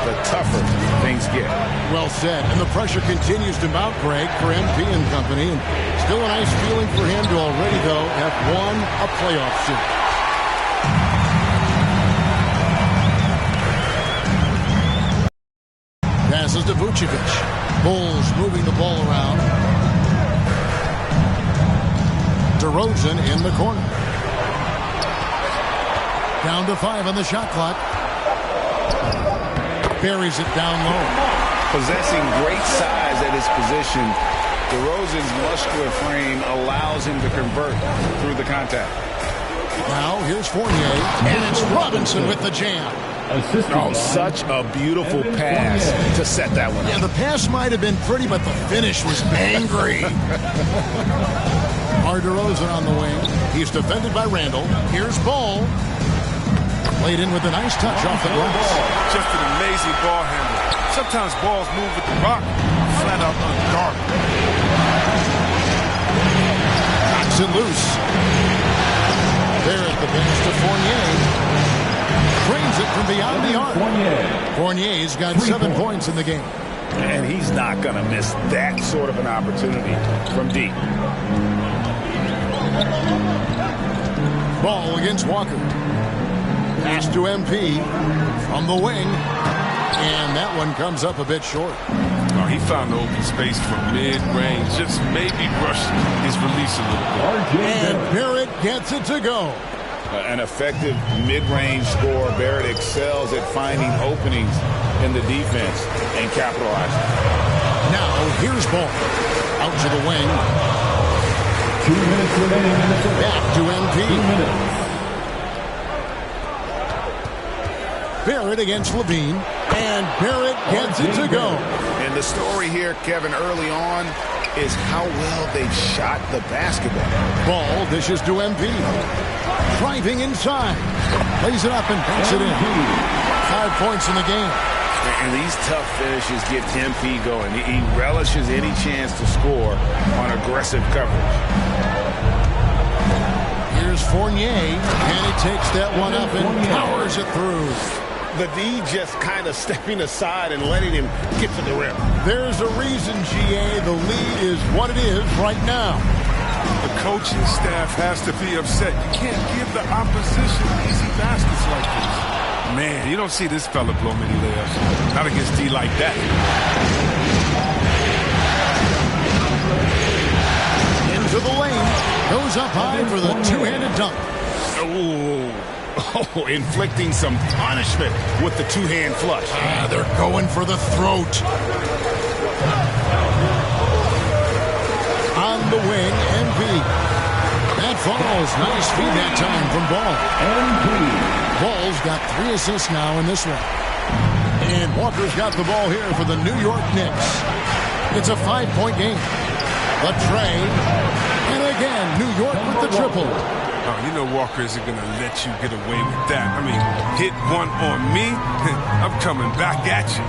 the tougher things get. Well said. And the pressure continues to mount, Greg, for MP and company. And still a nice feeling for him to already, though, have won a playoff series. Passes to Vucevic. Bulls moving the ball around. DeRozan in the corner. Down to 5 on the shot clock. Buries it down low. Possessing great size at his position, DeRozan's muscular frame allows him to convert through the contact. Now here's Fournier, and it's Robinson with the jam. Oh, such a beautiful pass to set that one up. Yeah, the pass might have been pretty, but the finish was angry. DeRozan on the wing. He's defended by Randall. Here's Ball. Played in with a nice touch off the glass. Just an amazing ball handler. Sometimes balls move with the rock. Flat out unguarded. Knocks it loose. Barrett the pass to Fournier. Brings it from beyond the arc. Fournier's got 7 points in the game. And he's not going to miss that sort of an opportunity from deep. Ball against Walker. Pass to MP from the wing. And that one comes up a bit short. Oh, he found the open space from mid-range. Just maybe rushed his release a little bit. And Barrett gets it to go. An effective mid-range scorer. Barrett excels at finding openings in the defense and capitalizing. Now, here's ball. Out to the wing. 2 minutes remaining in the third. Back to MP. 2 minutes. Barrett against Levine. And Barrett gets it to go. And the story here, Kevin, early on is how well they've shot the basketball. Ball dishes to MP. Driving inside. Plays it up and banks it in. 5 points in the game. And these tough finishes get MP going. He relishes any chance to score on aggressive coverage. Here's Fournier. And he takes that one up and powers it through. The D just kind of stepping aside and letting him get to the rim. There's a reason, GA. The lead is what it is right now. The coaching staff has to be upset. You can't give the opposition easy baskets like this. Man, you don't see this fella blow many layups. Not against D like that. Into the lane. Goes up high for the two-handed dunk. Oh, inflicting some punishment with the two-hand flush. They're going for the throat. On the wing, MP. That falls. Nice feed that time from Ball. MP. Ball's got 3 assists now in this one. And Walker's got the ball here for the New York Knicks. It's a 5-point game. The trade. And again, New York with the triple. Oh, you know Walker isn't going to let you get away with that. I mean, hit one on me, I'm coming back at you.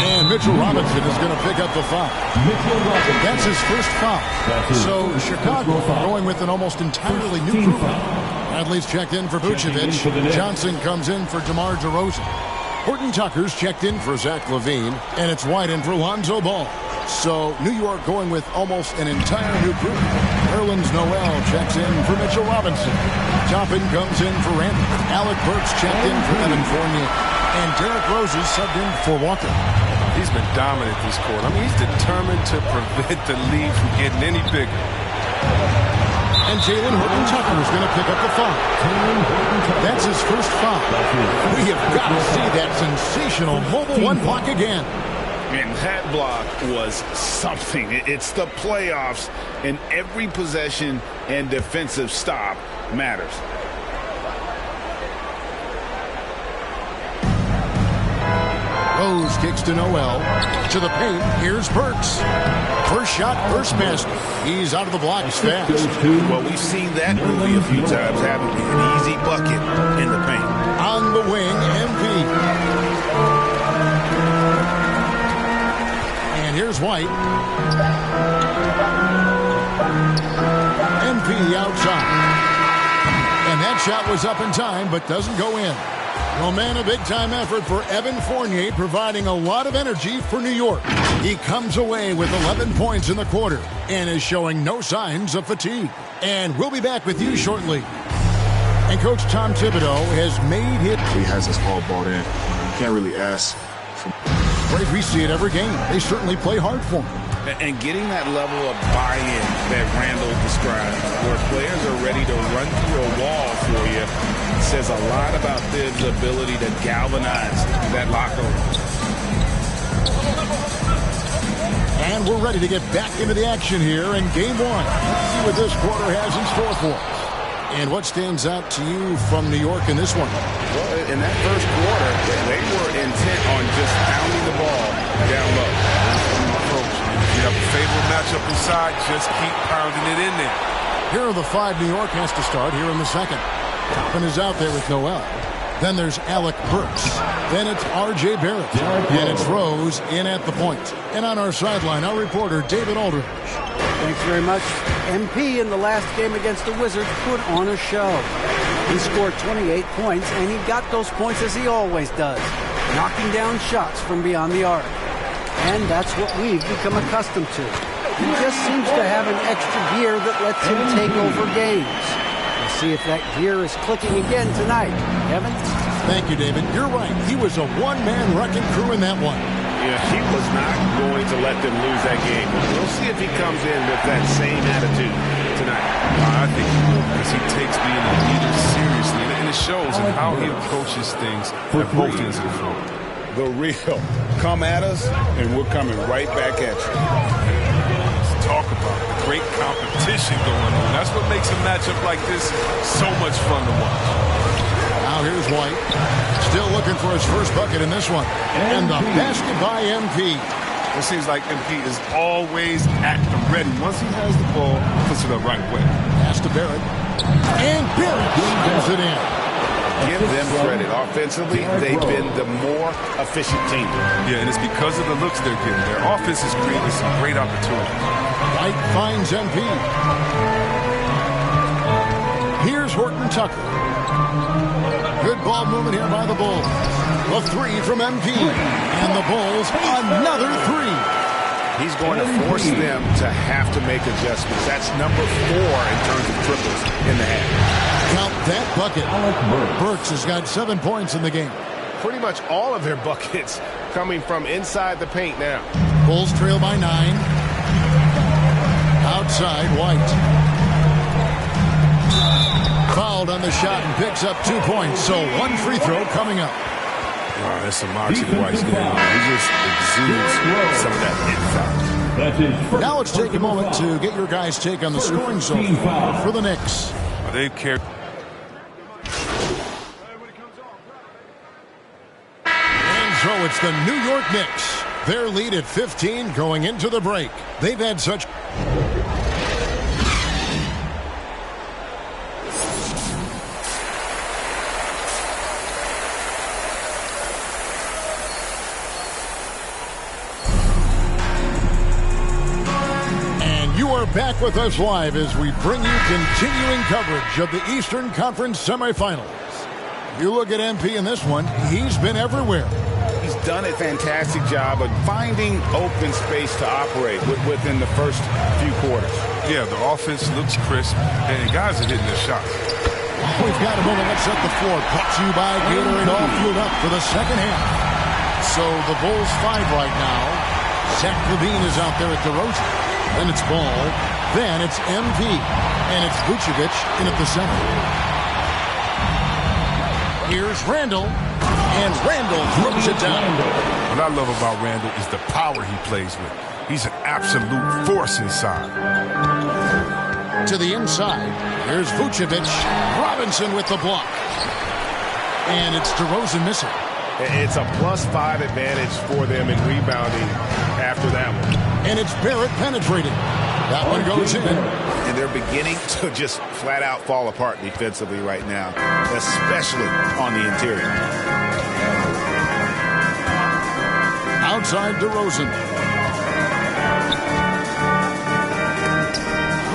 And Mitchell Robinson is going to pick up the foul. That's his first foul. So Chicago going with an almost entirely new group. Bradley's checked in for Vucevic. Johnson comes in for DeMar DeRozan. Horton Tucker's checked in for Zach LaVine. And it's White in for Lonzo Ball. So New York going with almost an entire new group. Nerlens Noel checks in for Mitchell Robinson. Toppin comes in for Randall. Alec Burks checked in for Evan Fournier. And Derrick Rose is subbed in for Walker. He's been dominant this quarter. I mean, he's determined to prevent the lead from getting any bigger. And Jalen Horton Tucker is going to pick up the foul. That's his first foul. We have got to see that sensational mobile one block again. And that block was something. It's the playoffs, and every possession and defensive stop matters. Rose kicks to Noel. To the paint. Here's Burks. First shot, first basket. He's out of the blocks fast. Well, we've seen that movie a few times, having an easy bucket in the paint. On the wing, MP. Here's White. MP outside. And that shot was up in time, but doesn't go in. No man, a big-time effort for Evan Fournier, providing a lot of energy for New York. He comes away with 11 points in the quarter and is showing no signs of fatigue. And we'll be back with you shortly. And Coach Tom Thibodeau has made it. He has us all bought in. You can't really ask for... We see it every game. They certainly play hard for him. And getting that level of buy-in that Randall described, where players are ready to run through a wall for you, says a lot about Thibs' ability to galvanize that locker room. And we're ready to get back into the action here in Game 1. Let's see what this quarter has in store for us. And what stands out to you from New York in this one? Well, in that first quarter, they were intent on just pounding the ball down low. If you have a favorable matchup inside, just keep pounding it in there. Here are the 5 New York has to start here in the second. Toppin is out there with Noel. Then there's Alec Burks. Then it's R.J. Barrett. And it's Rose in at the point. And on our sideline, our reporter, David Aldridge. Thanks very much. MP in the last game against the Wizards put on a show. He scored 28 points, and he got those points as he always does, knocking down shots from beyond the arc. And that's what we've become accustomed to. He just seems to have an extra gear that lets him take over games. We'll see if that gear is clicking again tonight. Kevin? Thank you, David. You're right. He was a one-man wrecking crew in that one. Yeah, he was not going to let them lose that game. We'll see if he comes in with that same attitude tonight. I think he will, because he takes being a leader seriously, and it shows in how he approaches things at both ends of the floor. The real. Come at us, and we're coming right back at you. Let's talk about the great competition going on. That's what makes a matchup like this so much fun to watch. Now here's White. Still looking for his first bucket in this one. And the basket by MP. It seems like MP is always at the ready. Once he has the ball, he puts it up right away. Pass to Barrett. And Barrett slams it in. Give them credit. Offensively, they've been the more efficient team. Yeah, and it's because of the looks they're getting. Their offense is creating some great opportunities. White finds MP. Here's Horton Tucker. Good ball movement here by the Bulls. A three from MP. And the Bulls, another three. He's going to force them to have to make adjustments. That's number 4 in terms of triples in the half. Count that bucket. Burks has got 7 points in the game. Pretty much all of their buckets coming from inside the paint now. Bulls trail by 9. Outside, White. Fouled on the shot and picks up 2 points. So 1 free throw coming up. Wow, that's some moxie to White's game. He just exudes some of that it. Now let's take a moment to get your guys' take on the scoring so far for the Knicks. They've carried. And so it's the New York Knicks. Their lead at 15 going into the break. They've had such... Back with us live as we bring you continuing coverage of the Eastern Conference semifinals. If you look at MP in this one, he's been everywhere. He's done a fantastic job of finding open space to operate within the first few quarters. Yeah, the offense looks crisp, and guys are hitting their shots. We've got a moment. Let's set the floor. Brought to you by Gatorade, all fueled up for the second half. So the Bulls 5 right now. Zach LaVine is out there at DeRozan. Then it's Ball. Then it's MP. And it's Vucevic in at the center. Here's Randall. And Randall throws it down. What I love about Randall is the power he plays with. He's an absolute force inside. To the inside. Here's Vucevic. Robinson with the block. And it's DeRozan missing. It's a +5 advantage for them in rebounding after that one. And it's Barrett penetrating. That one goes in. And they're beginning to just flat out fall apart defensively right now, especially on the interior. Outside DeRozan.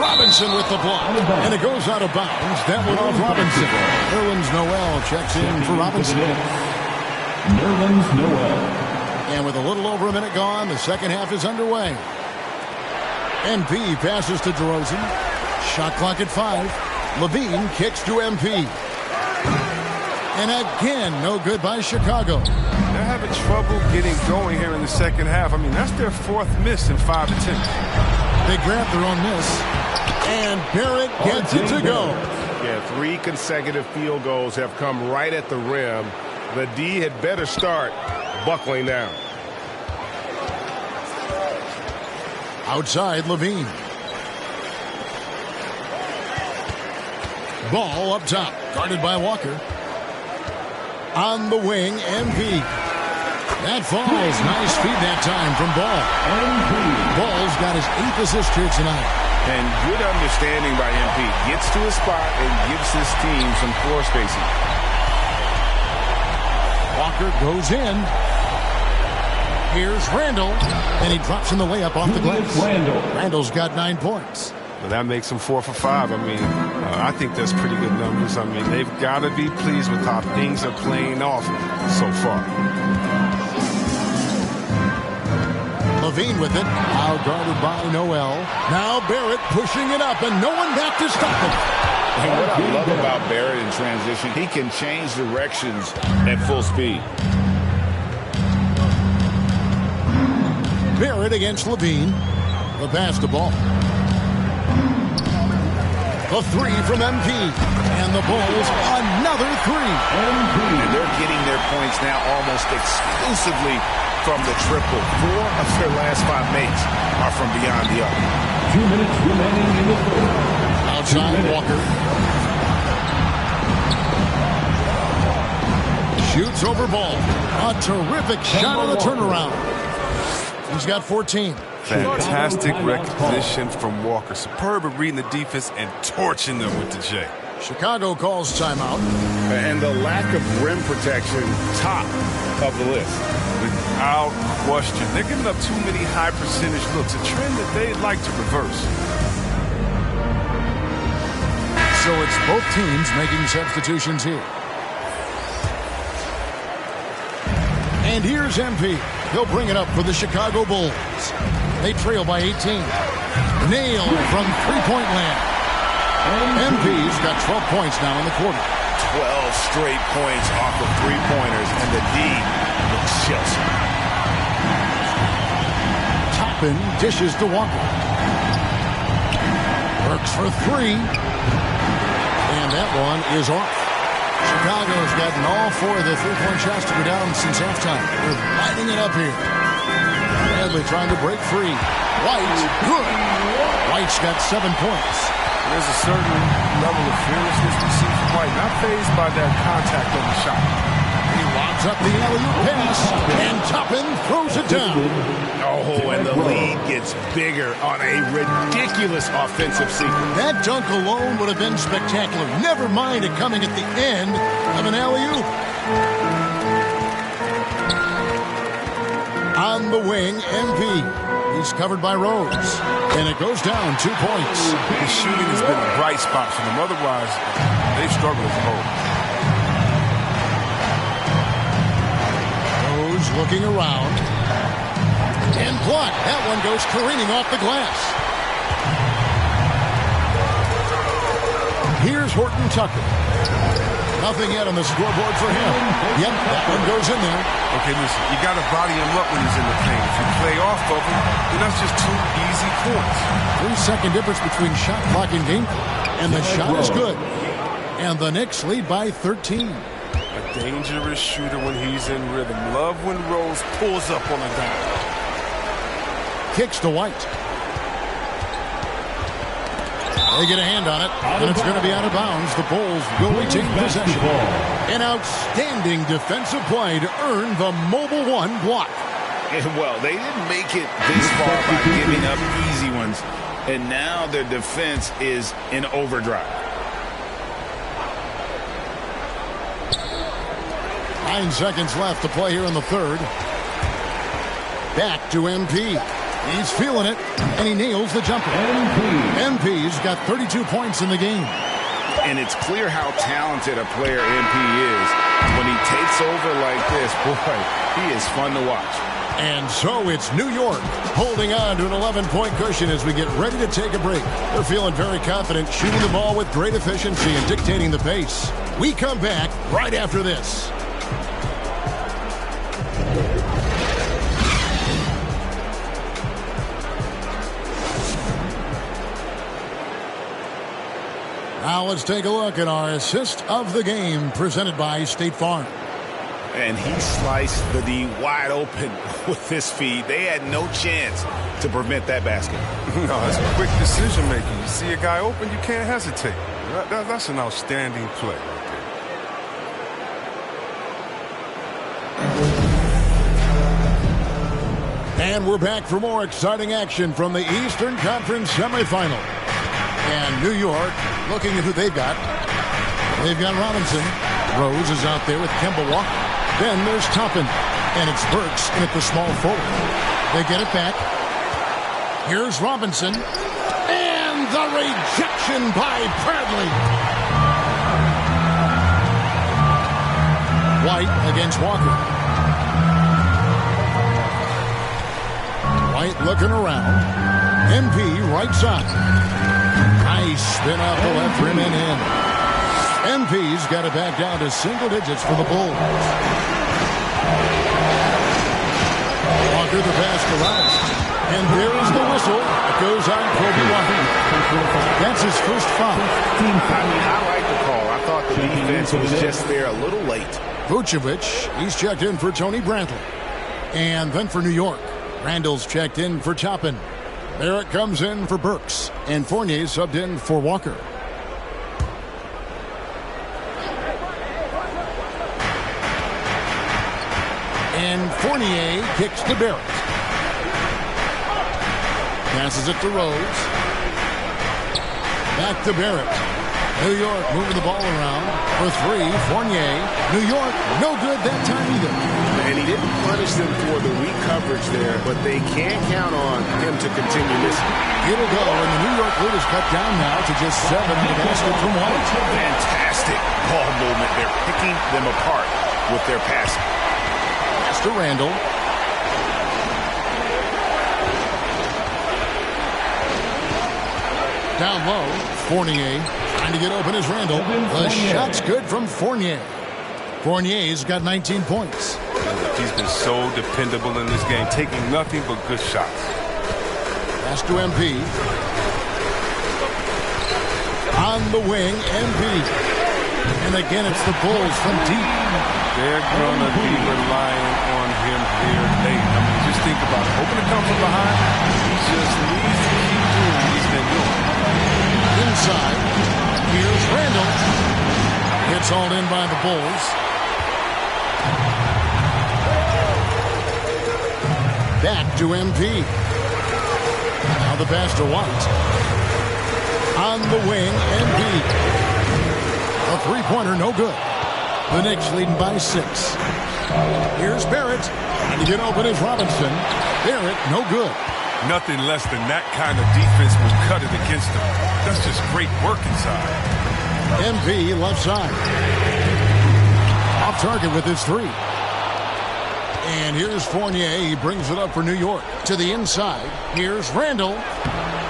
Robinson with the block. And it goes out of bounds. That one off Robinson. Nerlens Noel checks in for Robinson. Nerlens Noel. And with a little over a minute gone, the second half is underway. MP passes to DeRozan. Shot clock at 5. LaVine kicks to MP. And again, no good by Chicago. They're having trouble getting going here in the second half. I mean, that's their 4th miss in 5 attempts. They grab their own miss. And Barrett gets it to go. Yeah, 3 consecutive field goals have come right at the rim. The D had better start buckling down. Outside, LaVine. Ball up top, guarded by Walker. On the wing, MP. That falls. Nice feed that time from Ball. Ball's got his 8th assist here tonight. And good understanding by MP. Gets to his spot and gives his team some floor spacing. Walker goes in. Here's Randall, and he drops in the layup off the glass. Randall's got 9 points. Well, that makes him 4 for 5. I mean, I think that's pretty good numbers. I mean, they've got to be pleased with how things are playing off so far. Levine with it, now guarded by Noel. Now Barrett pushing it up, and no one back to stop him. And what I love about Barrett in transition, he can change directions at full speed. Barrett against Levine. The pass to ball. The three from MP. And the Bulls, another three. And they're getting their points now almost exclusively from the triple. 4 of their last 5 makes are from beyond the arc. 2 minutes remaining in the third. Outside Walker. Shoots over ball. A terrific shot on the turnaround. He's got 14. Fantastic recognition from Walker. Superb at reading the defense and torching them with the J. Chicago calls timeout. And the lack of rim protection, top of the list. Without question. They're giving up too many high percentage looks, a trend that they'd like to reverse. So it's both teams making substitutions here. And here's MP. He'll bring it up for the Chicago Bulls. They trail by 18. Nail from three-point land. MP's got 12 points now in the quarter. 12 straight points off of three-pointers, and the D looks Chelsea. Toppin dishes to Walker. Works for three. And that one is off. Chicago's gotten all 4 of the three-point shots to go down since halftime. They're lighting it up here. Bradley trying to break free. White, good. White's got 7 points. There's a certain level of fearlessness we see from White, not fazed by that contact on the shot. He lobs up the alley-oop pass, and Toppin throws it down. Oh, and the lead gets bigger on a ridiculous offensive sequence. That dunk alone would have been spectacular. Never mind it coming at the end of an alley-oop. On the wing, MP. He's covered by Rose. And it goes down 2 points. The shooting has been a bright spot for them. Otherwise, they've struggled as a whole. Rose looking around. And blocked. That one goes careening off the glass. Here's Horton Tucker. Nothing yet on the scoreboard for him. Yep, that one goes in there. Okay, listen, you got to body him up when he's in the paint. If you play off of him, then that's just 2 easy points. 3-second difference between shot clock and game clock. And the shot is good. And the Knicks lead by 13. A dangerous shooter when he's in rhythm. Love when Rose pulls up on a dime. Kicks to White. They get a hand on it, and it's going to be out of bounds. The Bulls will retain possession. An outstanding defensive play to earn the Mobile One block. And well, they didn't make it this far by giving up easy ones, and now their defense is in overdrive. 9 seconds left to play here in the third. Back to MP. He's feeling it, and he nails the jumper. MP's got 32 points in the game. And it's clear how talented a player MP is. When he takes over like this, boy, he is fun to watch. And so it's New York holding on to an 11-point cushion as we get ready to take a break. They're feeling very confident, shooting the ball with great efficiency and dictating the pace. We come back right after this. Now let's take a look at our assist of the game presented by State Farm. And he sliced the D wide open with his feet. They had no chance to prevent that basket. No, that's quick decision making. You see a guy open, you can't hesitate. That's an outstanding play right there. And we're back for more exciting action from the Eastern Conference semifinal. And New York looking at who they've got. They've got Robinson. Rose is out there with Kemba Walker. Then there's Toppin. And it's Burks in at the small forward. They get it back. Here's Robinson. And the rejection by Bradley. White against Walker. White looking around. MP right side. Nice spin off the left rim and in. MP's got it back down to single digits for the Bulls. Walker the pass to Robinson. And there is the whistle. It goes on Kobe White. That's his first foul. I like the call. I thought the defense was just there a little late. Vucevic, he's checked in for Tony Brantley. And then for New York, Randall's checked in for Toppin. Barrett comes in for Burks. And Fournier subbed in for Walker. And Fournier kicks to Barrett. Passes it to Rose. Back to Barrett. New York moving the ball around for three. Fournier. New York, no good that time either. And he didn't punish them for the weak coverage there, but they can't count on him to continue missing. It'll go, and the New York lead is cut down now to just 7 on the basket from White. Fantastic ball movement. They're picking them apart with their passing. Pass to Randall. Down low, Fournier trying to get open as Randall. The shot's good from Fournier. Fournier's got 19 points. He's been so dependable in this game, taking nothing but good shots. Pass to MP. On the wing, MP. And again, it's the Bulls from deep. They're going to be relying on him here late. I mean, just think about it. Hoping to come from behind. He just needs to keep doing what he's been doing. Inside, here's Randall. It's hauled in by the Bulls. Back to MP. Now the pass to White. On the wing, MP. A three-pointer, no good. The Knicks leading by 6. Here's Barrett. And to get open is Robinson. Barrett, no good. Nothing less than that kind of defense will cut it against them. That's just great work inside. MP left side. Off target with his 3. And here's Fournier. He brings it up for New York. To the inside. Here's Randall.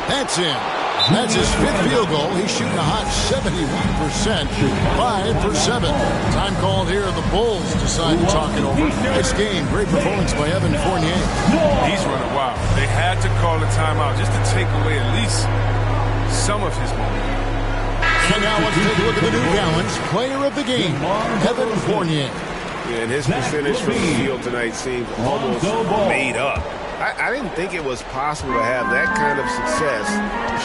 That's in. That's his 5th field goal. He's shooting a hot 71%. 5 for 7. Time called here. The Bulls decide to talk it over. Nice game. Great performance by Evan Fournier. He's running wild. They had to call a timeout just to take away at least some of his momentum. And now let's take a look at the New Balance player of the game, Evan Fournier. And his percentage from the field tonight seemed almost made up. I didn't think it was possible to have that kind of success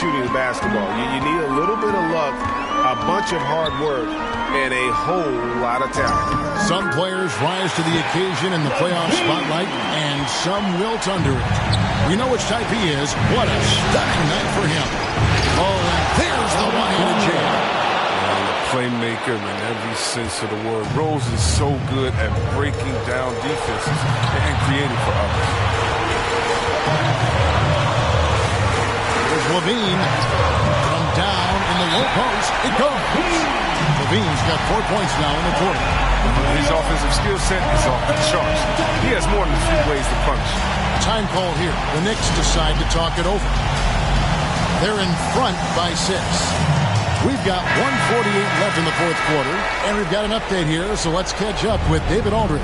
shooting the basketball. You need a little bit of luck, a bunch of hard work, and a whole lot of talent. Some players rise to the occasion in the playoff spotlight, and some wilt under it. We know which type he is. What a stunning night for him. Oh, and there's the one-handed jam. Playmaker in every sense of the word. Rose is so good at breaking down defenses and creating for others. Here's Levine from down in the low post. It goes. Levine's got 4 points now in the quarter. His offensive skill set is off the charts. He has more than a few ways to punish. Time call here. The Knicks decide to talk it over. They're in front by 6. We've got 1:48 left in the 4th quarter, and we've got an update here, so let's catch up with David Aldridge.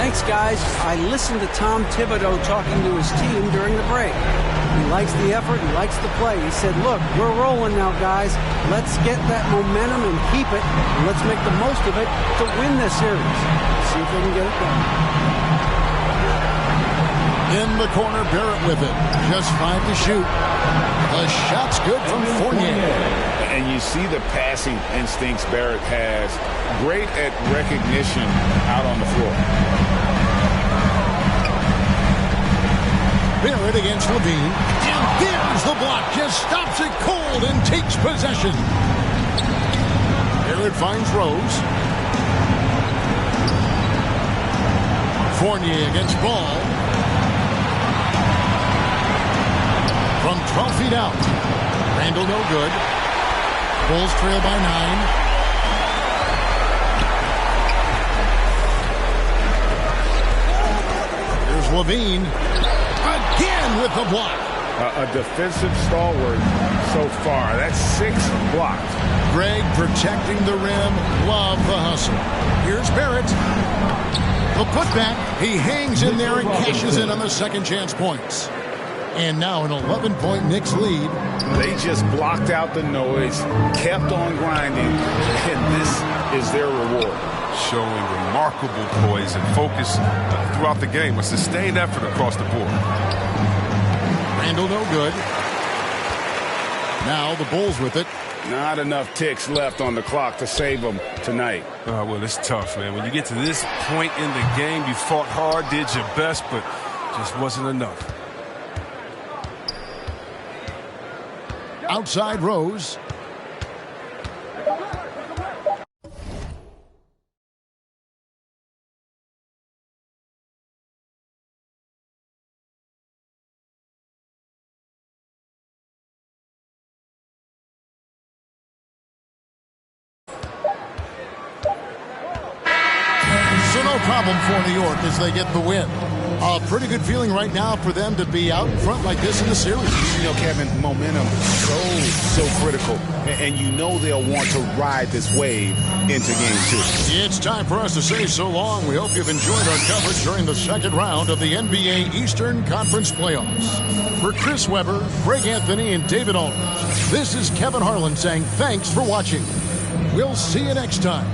Thanks, guys. I listened to Tom Thibodeau talking to his team during the break. He likes the effort. He likes the play. He said, look, we're rolling now, guys. Let's get that momentum and keep it, and let's make the most of it to win this series. See if they can get it done. In the corner, Barrett with it. Just 5 to shoot. The shot's good from Fournier. And you see the passing instincts Barrett has. Great at recognition out on the floor. Barrett against Levine. And here's the block. Just stops it cold and takes possession. Barrett finds Rose. Fournier against Ball. From 12 feet out. Randall no good. Bulls trail by 9. Levine again with the block. A defensive stalwart so far. That's 6 blocks. Greg protecting the rim. Love the hustle. Here's Barrett. The putback. He hangs in there and cashes in on the second chance points. And now an 11-point Knicks lead. They just blocked out the noise, kept on grinding, and this is their reward. Showing remarkable poise and focus throughout the game. A sustained effort across the board. Randall no good. Now the Bulls with it. Not enough ticks left on the clock to save them tonight. Well, it's tough, man. When you get to this point in the game, you fought hard, did your best, but just wasn't enough. Outside Rose. So no problem for New York as they get the win. A pretty good feeling right now for them to be out in front like this in the series. You know, Kevin, momentum so critical. And you know they'll want to ride this wave into Game 2. It's time for us to say so long. We hope you've enjoyed our coverage during the second round of the NBA Eastern Conference Playoffs. For Chris Webber, Greg Anthony, and David Aldridge, this is Kevin Harlan saying thanks for watching. We'll see you next time.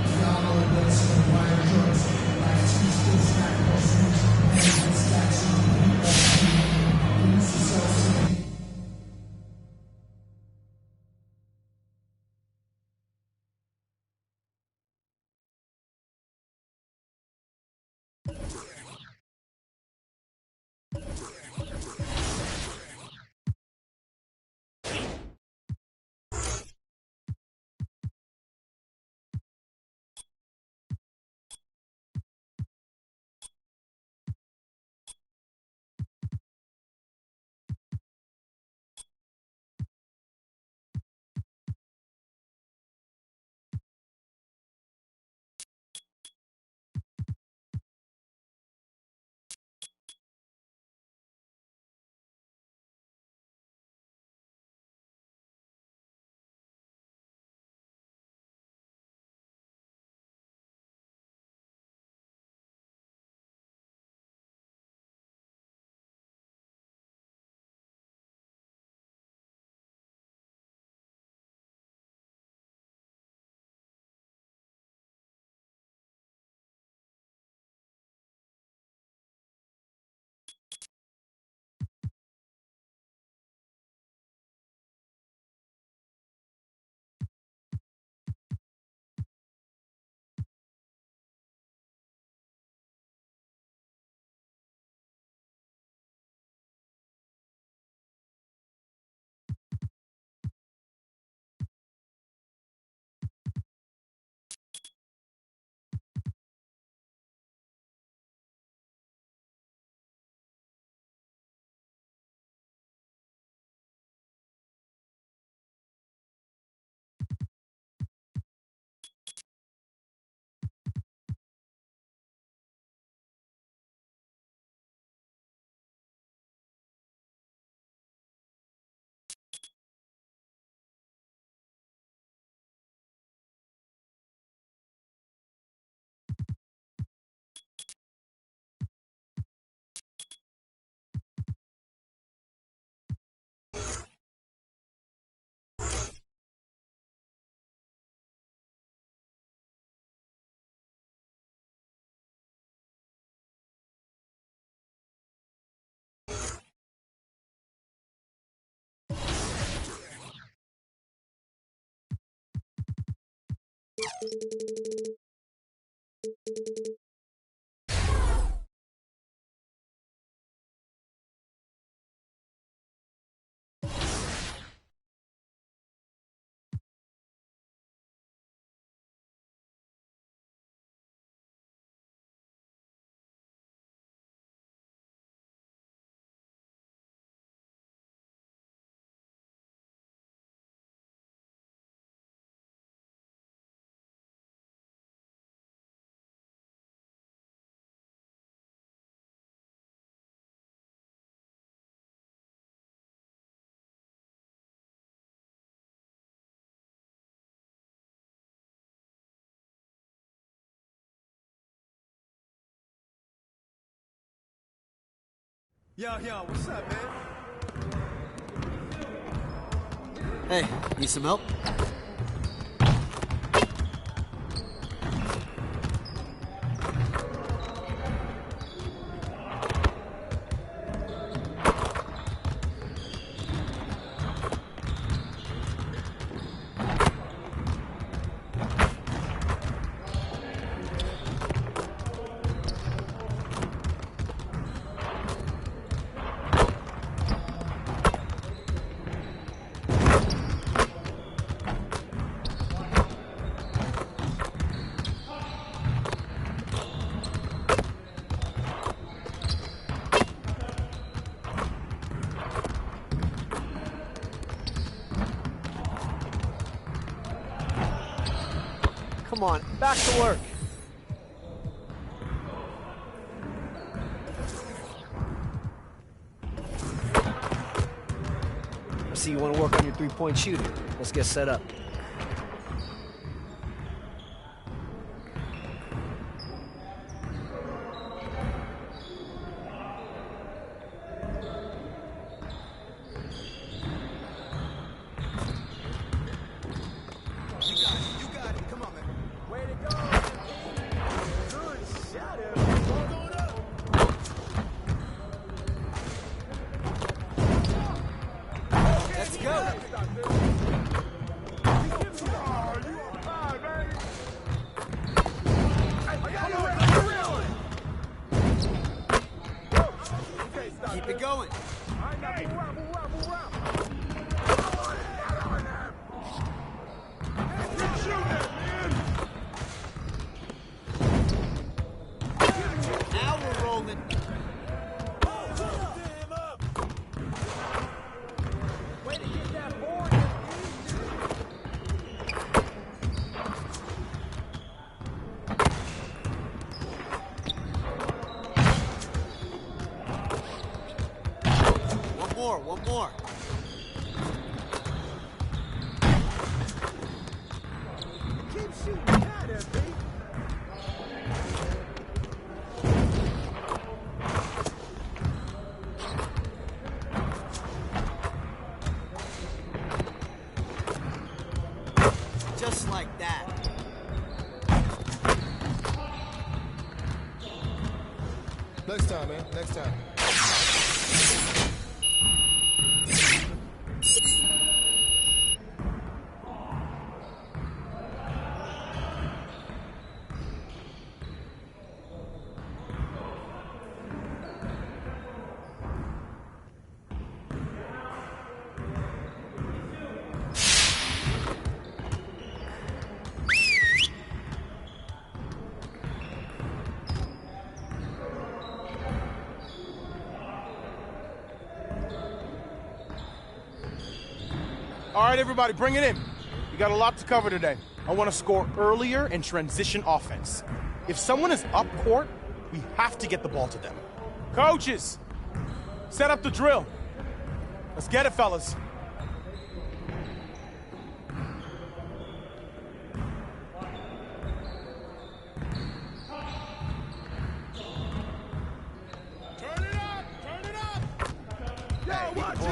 Yo, what's up, man? Hey, need some help? Come on, back to work. I see you want to work on your three-point shooting. Let's get set up. Keep it going. Now we're rolling. Way to get that board. One more. Keep shooting at it, B. Just like that. Next time, man. Next time. All right, everybody, bring it in. We got a lot to cover today. I want to score earlier and transition offense. If someone is up court, we have to get the ball to them. Coaches, set up the drill. Let's get it, fellas. Turn it up! Yo, watch it!